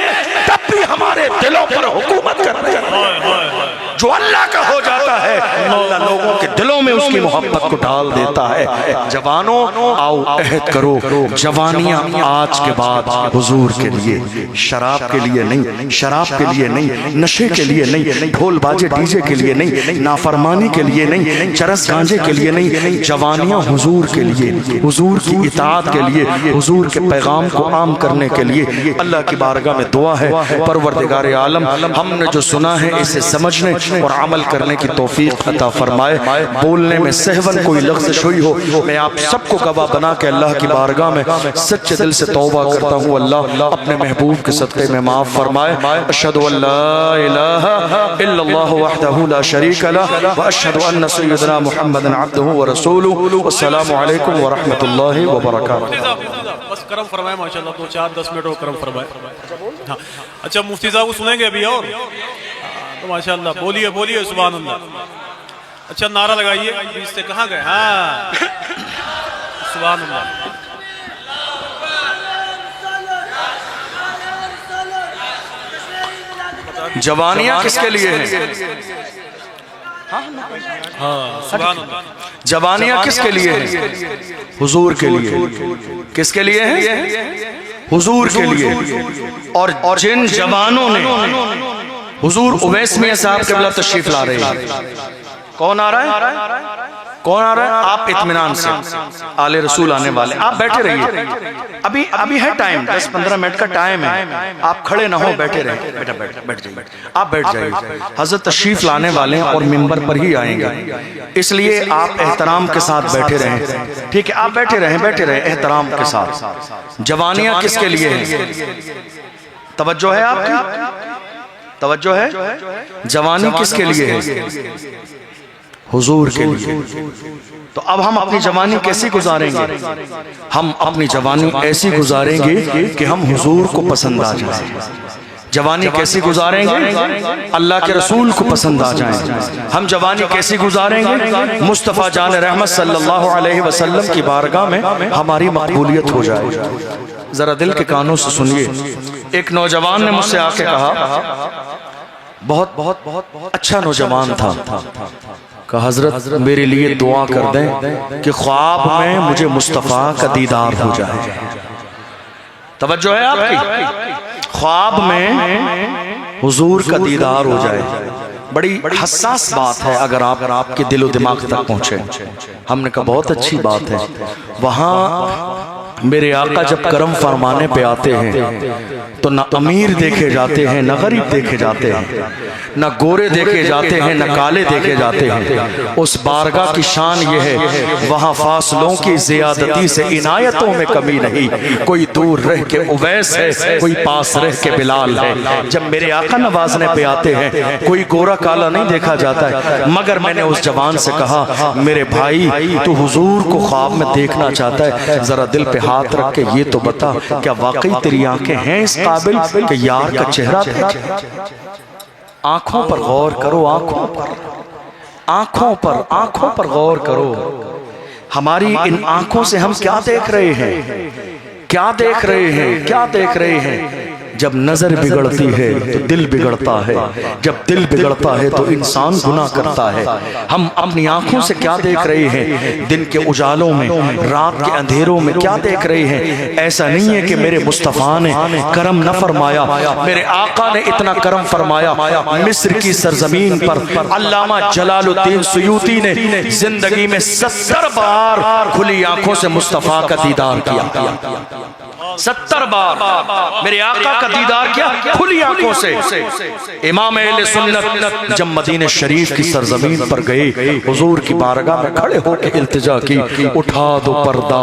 تب بھی ہمارے دلوں پر حکومت کر رہے ہیں۔ جو اللہ کا ہو جاتا ہے اللہ لوگوں کے دلوں میں اس کی محبت کو ڈال دیتا ہے۔ جوانوں آؤ عہد کرو، جوانیاں آج کے بعد حضور کے لیے، شراب کے لیے نہیں، شراب کے لیے نہیں، نشے کے لیے نہیں، ڈھول باجے ڈی جے کے لیے نہیں، نافرمانی کے لیے نہیں، چرس گانجے کے لیے نہیں، جوانیاں حضور کے لیے، حضور کی اطاعت کے لیے، حضور کے پیغام کو عام کرنے کے لیے۔ اللہ کی بارگاہ میں دعا ہے پروردگار عالم ہم نے جو سنا ہے اسے سمجھنے اور عمل کرنے کی توفیق عطا فرمائے۔ بولنے میں سہون کوئی لغزش ہوئی ہو میں آپ سب کو گواہ بنا کے اللہ کی بارگاہ میں سچے دل سے توبہ کرتا ہوں، اللہ اپنے محبوب کے صدقے میں معاف فرمائے۔ اشہد ان لا الہ الا اللہ وحدہ لا شریک لہ واشہد ان سیدنا محمد عبدہ ورسولہ۔ السلام علیکم ورحمۃ اللہ وبرکاتہ۔ بس کرم فرمائے ماشاءاللہ، 2-4-10 منٹ اور کرم فرمائے۔ ہاں اچھا مفتی صاحب کو سنیں گے ابھی اور تو ماشاءاللہ بولیے بولیے سبحان اللہ۔ اچھا نعرہ لگائیے، بیچ سے کہاں گئے؟ ہاں سبحان اللہ۔ جوانیاں کس کے لیے ہیں؟ ہاں سبحان اللہ۔ جوانیاں کس کے لیے ہیں؟ حضور کے لیے۔ کس کے لیے ہیں؟ حضور کے لیے۔ اور جن جوانوں نے حضور اویس میاں صاحب قبلہ تشریف لا رہے ہیں، کون آ رہا ہے؟ کون آ رہا ہے؟ آپ اطمینان سے، آل رسول آنے والے، آپ بیٹھے رہیے، ابھی ہے ٹائم، 10-15 منٹ کا ٹائم ہے، آپ کھڑے نہ ہو، بیٹھے رہیں، بیٹھ جائیے، آپ بیٹھ جائیے۔ حضرت تشریف لانے والے ہیں اور ممبر پر ہی آئیں گے، اس لیے آپ احترام کے ساتھ بیٹھے رہیں، ٹھیک ہے؟ آپ بیٹھے رہیں احترام کے ساتھ۔ جوانیاں کس کے لیے ہیں؟ توجہ ہے آپ کی؟ توجہ ہے؟ جوانی کس کے لیے ہے؟ حضور کے لیے۔ تو اب ہم اپنی جوانی کیسی گزاریں گے؟ ہم اپنی جوانی ایسی گزاریں گے کہ ہم حضور کو پسند آ جائیں۔ جوانی کیسی گزاریں گے؟ اللہ کے رسول کو پسند آ جائیں۔ ہم جوانی کیسی گزاریں گے؟ مصطفیٰ جان رحمت صلی اللہ علیہ وسلم کی بارگاہ میں ہماری مقبولیت ہو جائے۔ ذرا دل کے کانوں سے سنیے، ایک نوجوان نے مجھ سے آ کے کہا، بہت اچھا نوجوان تھا، کہ حضرت میرے لیے دعا کر دیں کہ خواب میں مجھے مصطفیٰ کا دیدار ہو جائے۔ توجہ ہے آپ کی؟ خواب میں حضور کا دیدار ہو جائے، بڑی حساس بات ہے اگر آپ کے دل و دماغ تک پہنچے۔ ہم نے کہا بہت اچھی بات ہے۔ وہاں میرے آقا جب کرم فرمانے پہ آتے ہیں تو نہ امیر دیکھے جاتے ہیں نہ غریب دیکھے جاتے ہیں، نہ گورے دیکھے جاتے ہیں نہ کالے دیکھے جاتے ہیں. اس بارگاہ کی شان یہ ہے وہاں فاصلوں کی زیادتی سے عنایتوں میں کمی نہیں. کوئی دور رہ کے اویس ہے, کوئی پاس رہ کے بلال ہے. جب میرے آقا نوازنے پہ آتے ہیں کوئی گورا کالا نہیں دیکھا جاتا ہے, مگر میں نے اس جوان سے کہا میرے بھائی تو حضور کو خواب میں دیکھنا چاہتا ہے, ذرا دل پہ ہاتھ رکھ کے یہ تو بتا کیا واقعی تیری آنکھیں ہیں اس قابل کہ یار کا چہرہ دیکھے؟ آنکھوں پر غور کرو, آنکھوں پر غور کرو. ہماری ان آنکھوں سے ہم کیا دیکھ رہے ہیں, کیا دیکھ رہے ہیں؟ جب نظر بگڑتی ہے تو دل بگڑتا ہے, جب دل بگڑتا ہے تو انسان گناہ کرتا ہے. ہم اپنی آنکھوں سے کیا دیکھ رہے ہیں؟ دن کے اجالوں میں, رات کے اندھیروں میں کیا دیکھ رہے ہیں؟ ایسا نہیں ہے کہ میرے مصطفیٰ نے کرم نہ فرمایا, میرے آقا نے اتنا کرم فرمایا. مصر کی سرزمین پر علامہ جلال الدین سیوطی نے زندگی میں 70 بار کھلی آنکھوں سے مصطفیٰ کا دیدار کیا. 70 بار میرے آقا کا دیدار کیا کھلی آنکھوں سے. امام اہل سنت جب مدینہ شریف کی سرزمین پر گئے, حضور کی بارگاہ میں کھڑے ہو کے التجا کی, اٹھا دو پردہ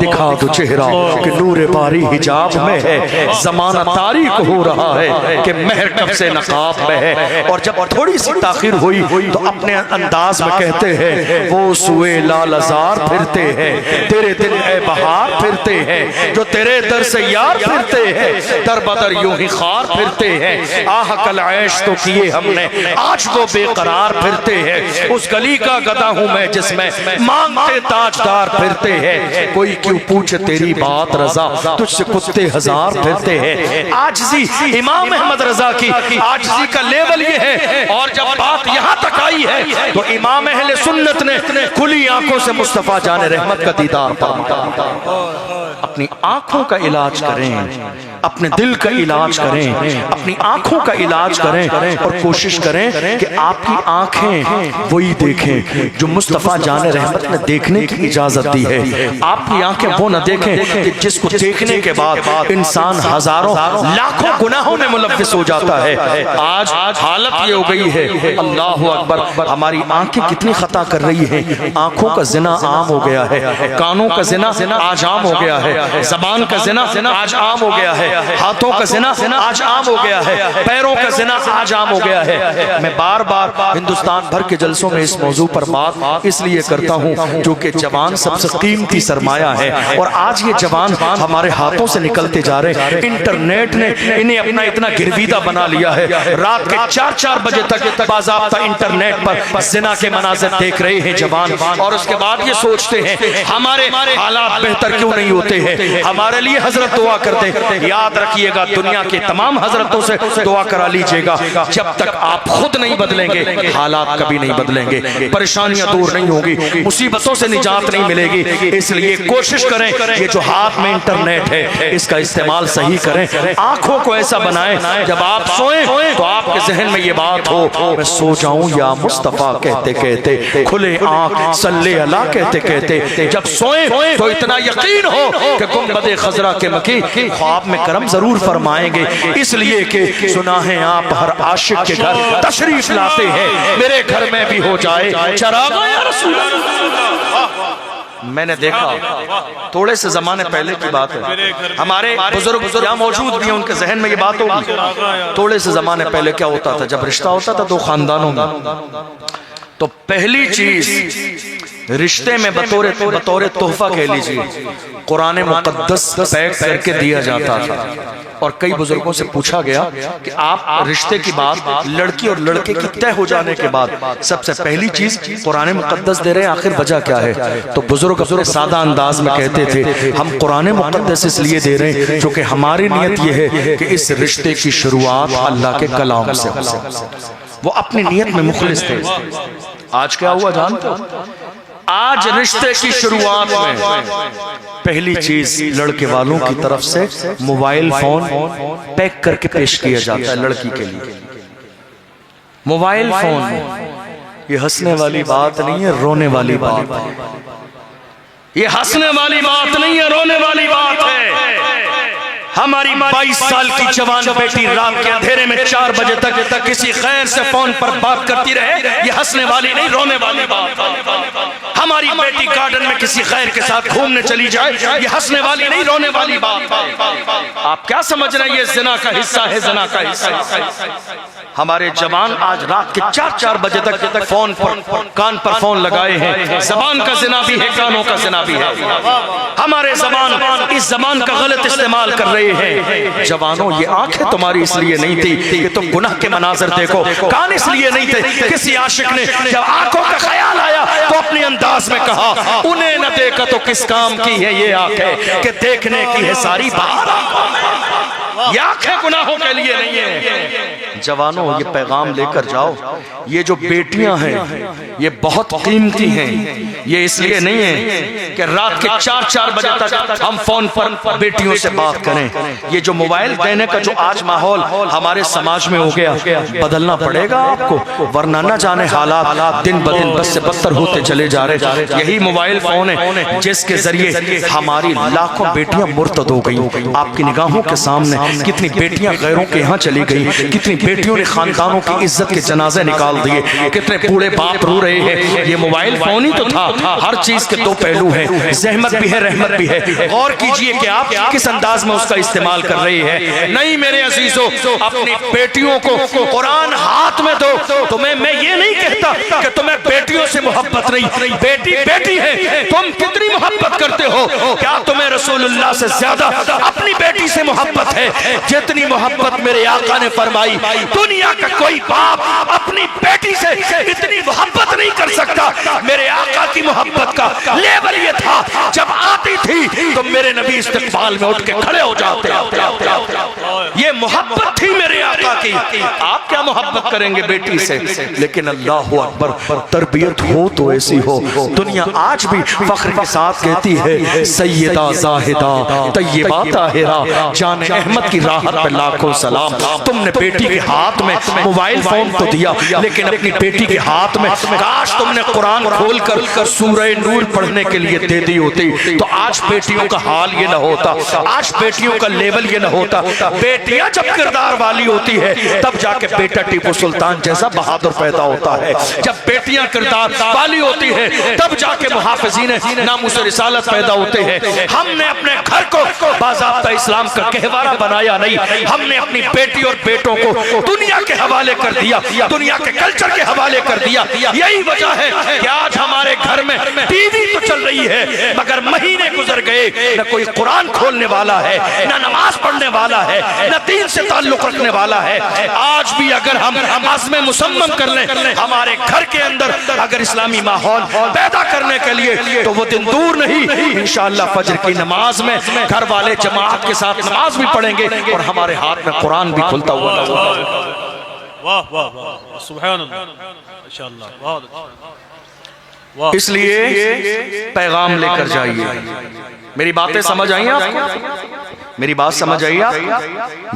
دکھا دو چہرہ کہ نور باری حجاب میں ہے, زمانہ تاریک ہو رہا ہے کہ مہر کب سے نقاب میں ہے. اور جب تھوڑی سی تاخیر ہوئی تو اپنے انداز میں کہتے ہیں وہ سوئے لال ازار پھرتے ہیں, تیرے دل اے بہار پھرتے ہیں, جو تیرے در سے یار پھرتے ہیں, در بدر یوں ہی خار پھرتے ہیں. آہ کل عیش تو کیے ہم نے, آج وہ بے قرار پھرتے ہیں. اس گلی کا گدھا ہوں میں جس میں مانگتے تاجدار پھرتے ہیں. کوئی کیوں پوچھے تیری بات رضا, تجھ سے کتے ہزار پھرتے ہیں. عاجزی امام احمد رضا کی عاجزی کا لیول یہ ہے. اور جب بات یہاں تک آئی ہے تو امام اہل سنت نے کھلی آنکھوں سے مصطفیٰ جان رحمت کا دیدار فرمایا. اپنی آنکھوں کا علاج کریں, اپنے دل کا علاج کریں, اپنی آنکھوں کا علاج کریں, اور کوشش کریں کہ آپ کی آنکھیں وہی دیکھیں جو مصطفیٰ جان رحمت نے دیکھنے کی اجازت دی ہے. آپ کی آنکھیں وہ نہ دیکھیں کہ جس کو دیکھنے کے بعد انسان ہزاروں لاکھوں گناہوں میں ملوث ہو جاتا ہے. آج حالت یہ ہو گئی ہے, اللہ اکبر, ہماری آنکھیں کتنی خطا کر رہی ہیں. آنکھوں کا زنا عام ہو گیا ہے, کانوں کا زنا آج عام ہو گیا ہے, زبان کا زنا آج عام ہو گیا ہے, ہاتھوں کا زنا آج عام ہو گیا ہے, پیروں کا زنا آج عام ہو گیا ہے. میں بار بار ہندوستان بھر کے جلسوں میں اس موضوع پر بات اس لیے کرتا ہوں کیونکہ جوان سب سے قیمتی سرمایہ ہے, اور آج یہ جوان ہمارے ہاتھوں سے نکلتے جا رہے ہیں. انٹرنیٹ نے انہیں اپنا اتنا گرویدہ بنا لیا ہے, رات کے 4 بجے تک باضابطہ انٹرنیٹ پر زنا کے مناظر دیکھ رہے ہیں جوان, اور اس کے بعد یہ سوچتے ہیں ہمارے حالات بہتر کیوں نہیں ہوتے ہیں. ہمارے لیے حضرت دعا کرتے, یاد رکھیے گا دنیا کے تمام حضرتوں سے دعا کرا لیجئے گا, جب تک آپ خود نہیں بدلیں گے حالات کبھی نہیں بدلیں گے, پریشانیاں دور نہیں ہوں گی, مصیبتوں سے نجات نہیں ملے گی. اس لیے کوشش کریں یہ جو ہاتھ میں انٹرنیٹ ہے اس کا استعمال صحیح کریں. آنکھوں کو ایسا بنائیں جب آپ سوئیں تو آپ کے ذہن میں یہ بات ہو میں سو جاؤں یا مصطفیٰ کہتے کہتے, کھلے آنکھ صلی اللہ کہتے کہتے, جب سوئیں تو اتنا یقین ہو کہ گنبد خضرا کے مکی خواب میں کرم ضرور فرمائیں گے. اس لیے کہ سنا ہے آپ ہر عاشق کے گھر تشریف لاتے ہیں, میرے گھر میں بھی ہو جائے چراغ یا رسول اللہ. میں نے دیکھا تھوڑے سے زمانے پہلے کی بات ہے, ہمارے بزرگ یہاں موجود بھی ہیں, ان کے ذہن میں یہ بات ہوگی. تھوڑے سے زمانے پہلے کیا ہوتا تھا, جب رشتہ ہوتا تھا 2 خاندانوں میں, تو پہلی چیز رشتے میں بطور تحفہ کہہ لیجیے قرآن مقدس پیک کر کے دیا جاتا تھا. اور کئی بزرگوں سے پوچھا گیا کہ آپ رشتے کی بات لڑکی اور لڑکے کی طے ہو جانے کے بعد سب سے پہلی چیز قرآن مقدس دے رہے ہیں, آخر وجہ کیا ہے؟ تو بزرگ سادہ انداز میں کہتے تھے ہم قرآن مقدس اس لیے دے رہے ہیں کیونکہ ہماری نیت یہ ہے کہ اس رشتے کی شروعات اللہ کے کلام سے ہو. وہ اپنی نیت میں مخلص تھے. آج کیا ہوا جانتے ہو؟ آج رشتے کی شروعات میں پہلی چیز لڑکے والوں کی طرف سے موبائل فون پیک کر کے پیش کیا جاتا ہے لڑکی کے لیے. موبائل فون, یہ ہنسنے والی بات نہیں ہے, رونے والی بات ہے. یہ ہنسنے والی بات نہیں ہے, رونے والی بات ہے. ہماری 22 سال کی جوان بیٹی رات کے اندھیرے میں 4 بجے تک کسی غیر سے فون پر بات کرتی رہے، یہ ہنسنے والی نہیں رونے والی بات۔ ہماری بیٹی گارڈن میں کسی غیر کے ساتھ گھومنے چلی جائے، یہ ہنسنے والی نہیں رونے والی بات۔ آپ کیا سمجھ رہے ہیں یہ زنا کا حصہ ہے، زنا کا حصہ ہے؟ ہمارے جوان آج رات کے 4 بجے تک فون پر کان پر فون لگائے ہیں۔ زبان کا زنا بھی ہے، کانوں کا زنا بھی ہے۔ ہمارے زبان اس زبان کا غلط استعمال کر رہے ہیں۔ جوانوں، یہ آنکھیں تمہاری اس لیے نہیں تھی کہ تم گناہ کے مناظر دیکھو، کان اس لیے نہیں تھے۔ کسی عاشق نے جب آنکھوں کا خیال آیا تو اپنے انداز میں کہا، انہیں نہ دیکھا تو کس کام کی ہے یہ آنکھیں کہ دیکھنے کی ہے ساری بات۔ یہ آنکھیں گناہوں کے لیے نہیں ہیں۔ جوانوں، یہ پیغام لے کر جاؤ، یہ جو بیٹیاں ہیں یہ بہت قیمتی ہیں۔ یہ اس لیے نہیں ہے کہ رات کے 4 بجے تک ہم فون پر بیٹیوں سے بات کریں۔ یہ جو موبائل دینے کا جو آج ماحول ہمارے سماج میں ہو گیا، بدلنا پڑے گا آپ کو، ورنہ نہ جانے حالات دن بدن بس سے بدتر ہوتے چلے جا رہے۔ یہی موبائل فون ہے جس کے ذریعے ہماری لاکھوں بیٹیاں مرتد ہو گئیں۔ آپ کی نگاہوں کے سامنے کتنی بیٹیاں غیروں کے یہاں چلی گئی، کتنی بیٹیوں نے خاندانوں کی عزت کے جنازے نکال دیے، کتنے بوڑھے باپ رو رہے ہیں۔ یہ موبائل فون ہی تو تھا۔ ہر چیز کے 2 پہلو ہیں، زحمت بھی ہے، رحمت بھی ہے۔ غور کیجئے کہ آپ کس انداز میں اس کا استعمال کر رہے ہیں۔ نہیں میرے عزیزو، اپنی بیٹیوں کو قرآن ہاتھ میں دو۔ تمہیں میں یہ نہیں کہتا کہ تمہیں بیٹیوں سے محبت نہیں، بیٹی بیٹی ہے۔ تم کتنی محبت کرتے ہو؟ کیا تمہیں رسول اللہ سے زیادہ اپنی بیٹی سے محبت ہے جتنی محبت میرے آقا نے فرمائی؟ دنیا کا کوئی باپ اپنی بیٹی سے اتنی محبت نہیں کر سکتا۔ میرے آقا کی محبت کا لیول یہ تھا، جب آتی تھی تو میرے نبی استقبال میں اٹھ کے کھڑے ہو جاتے۔ یہ محبت تھی میرے آقا کی۔ آپ کیا محبت کریں گے بیٹی سے؟ لیکن اللہ اکبر، تربیت ہو تو ایسی ہو۔ دنیا آج بھی فخر کے ساتھ کہتی ہے، سیدہ زاہدہ طیبہ طاہرہ جان احمد کی راحت پہ لاکھوں سلام۔ تم نے بیٹی کے ہاتھ میں موبائل فون تو دیا، لیکن اپنی بیٹی کے ہاتھ میں کاش تم نے قرآن کھول کر سورہ نور پڑھنے کے لیے دے دی ہوتی، تو آج بیٹیوں کا حال یہ نہ ہوتا، آج بیٹیوں کا لیول یہ نہ ہوتا۔ بیٹیاں جب کردار والی ہوتی ہے تب جا کے بیٹا ٹیپو سلطان جیسا بہادر پیدا ہوتا ہے۔ جب بیٹیاں کردار والی ہوتی ہے تب جا کے محافظین ناموس رسالت پیدا ہوتے ہیں۔ ہم نے اپنے گھر کو باضابطہ اسلام کا گہوارہ بنایا نہیں، ہم نے اپنی بیٹی اور بیٹوں کو دنیا کے حوالے کر دیا، دنیا کے کلچر کے حوالے کر دیا۔ یہی وجہ ہے کہ آج ہمارے گھر میں ٹی وی تو چل رہی ہے، مگر مہینے گزر گئے نہ کوئی قرآن کھولنے والا ہے، نہ نماز پڑھنے والا ہے، نہ دین سے تعلق رکھنے والا ہے۔ آج بھی اگر ہم عزم مصمم کر لیں ہمارے گھر کے اندر اگر اسلامی ماحول پیدا کرنے کے لیے، تو وہ دن دور نہیں، انشاءاللہ فجر کی نماز میں گھر والے جماعت کے ساتھ نماز بھی پڑھیں گے اور ہمارے ہاتھ میں قرآن بھی کھلتا ہوا نظر آئے گا۔ واہ واہ واہ، سبحان اللہ، ماشاءاللہ، بہت اچھا۔ اس لیے پیغام لے کر جائیے۔ میری باتیں سمجھ آئیں آپ کو؟ میری بات سمجھ آئی آپ؟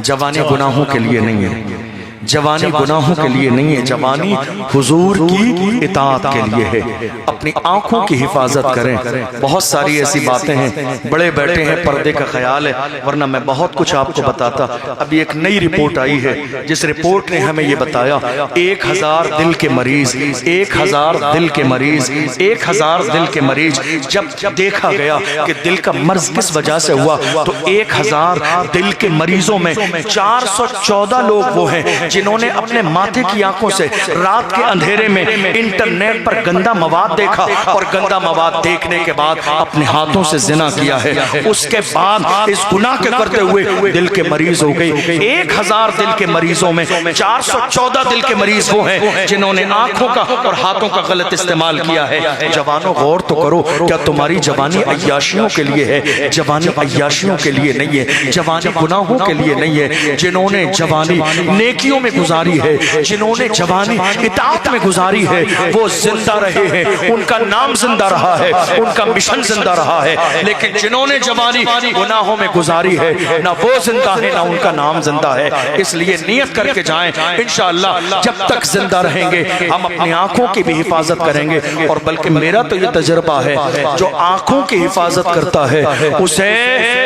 جوانی گناہوں کے لیے نہیں ہے، جوانی گناہوں کے لیے نہیں ہے، جوانی حضور کی اطاعت کے لیے ہے۔ اپنی آنکھوں کی حفاظت کریں۔ بہت ساری ایسی باتیں ہیں، بڑے بیٹھے ہیں، پردے کا خیال ہے، ورنہ میں بہت کچھ آپ کو بتاتا۔ ابھی ایک نئی رپورٹ آئی ہے جس رپورٹ نے ہمیں یہ بتایا 1000 دل کے مریض، 1000 دل کے مریض، 1000 دل کے مریض جب دیکھا گیا کہ دل کا مرض کس وجہ سے ہوا، تو 1000 دل کے مریضوں میں 414 لوگ وہ ہیں جنہوں نے اپنے ماتھے کی آنکھوں سے رات کے اندھیرے میں انٹرنیٹ پر گندا مواد دیکھا اور گندا مواد دیکھنے کے بعد اپنے ہاتھوں سے زنا کیا ہے۔ اس کے بعد اس گناہ کے کرتے ہوئے دل کے مریض ہو گئی۔ 1000 دل کے مریضوں میں 414 دل کے مریض وہ ہیں جنہوں نے آنکھوں کا اور ہاتھوں کا غلط استعمال کیا ہے۔ جوانوں غور تو کرو، کیا تمہاری جوانی عیاشیوں کے لیے ہے؟ جوانی عیاشیوں کے لیے نہیں ہے، جوانی گناہوں کے لیے نہیں ہے۔ جنہوں نے جوانی نیکیوں میں میں گزاری ہے, جنہوں نے جوانی اطاعت میں گزاری ہے, وہ زندہ رہے ہیں, ان کا نام زندہ رہا ہے, ان کا مشن زندہ رہا ہے. لیکن جنہوں نے جوانی گناہوں میں گزاری ہے, نہ وہ زندہ ہے نہ ان کا نام زندہ ہے. اس لیے نیت کر کے جائیں, انشاءاللہ جب تک زندہ رہیں گے ہم اپنی آنکھوں کی بھی حفاظت کریں گے. اور بلکہ میرا تو یہ تجربہ ہے, جو آنکھوں کی حفاظت کرتا ہے اسے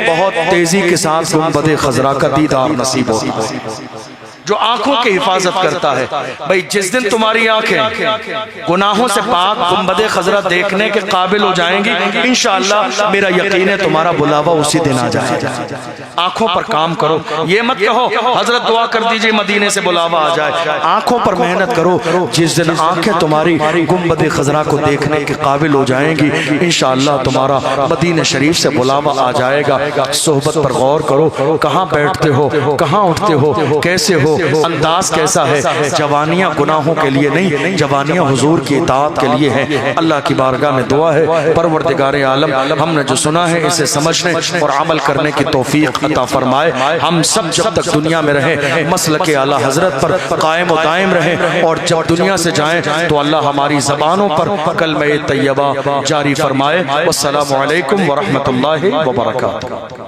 بہت تیزی کے ساتھ گنبد خضرا کا دیدار نصیب ہوتا ہے. جو آنکھوں کی حفاظت کرتا ہے, بھئی جس دن تمہاری آنکھیں گناہوں سے پاک گنبد خضرا دیکھنے کے قابل ہو جائیں گی, انشاءاللہ میرا یقین ہے تمہارا بلاوا اسی دن آ جائے گا. آنکھوں پر کام کرو, یہ مت کہو حضرت دعا کر دیجئے مدینے سے بلاوا آ جائے. آنکھوں پر محنت کرو, جس دن آنکھیں تمہاری گنبد خضرا کو دیکھنے کے قابل ہو جائیں گی, انشاءاللہ تمہارا مدینہ شریف سے بلاوا آ جائے گا. صحبت پر غور کرو, کہاں بیٹھتے ہو, کہاں اٹھتے ہو, کیسے ہو, انداز کیسا ہے. جوانیاں گناہوں کے لیے نہیں, جوانیاں حضور کی اطاعت کے لیے ہیں. اللہ کی بارگاہ میں دعا ہے, پروردگار عالم ہم نے جو سنا ہے اسے سمجھنے اور عمل کرنے کی توفیق عطا فرمائے. ہم سب جب تک دنیا میں رہیں مسلک اعلیٰ حضرت پر قائم و دائم رہیں, اور جب دنیا سے جائیں تو اللہ ہماری زبانوں پر کلمہ طیبہ جاری فرمائے. والسلام علیکم ورحمۃ اللہ وبرکاتہ.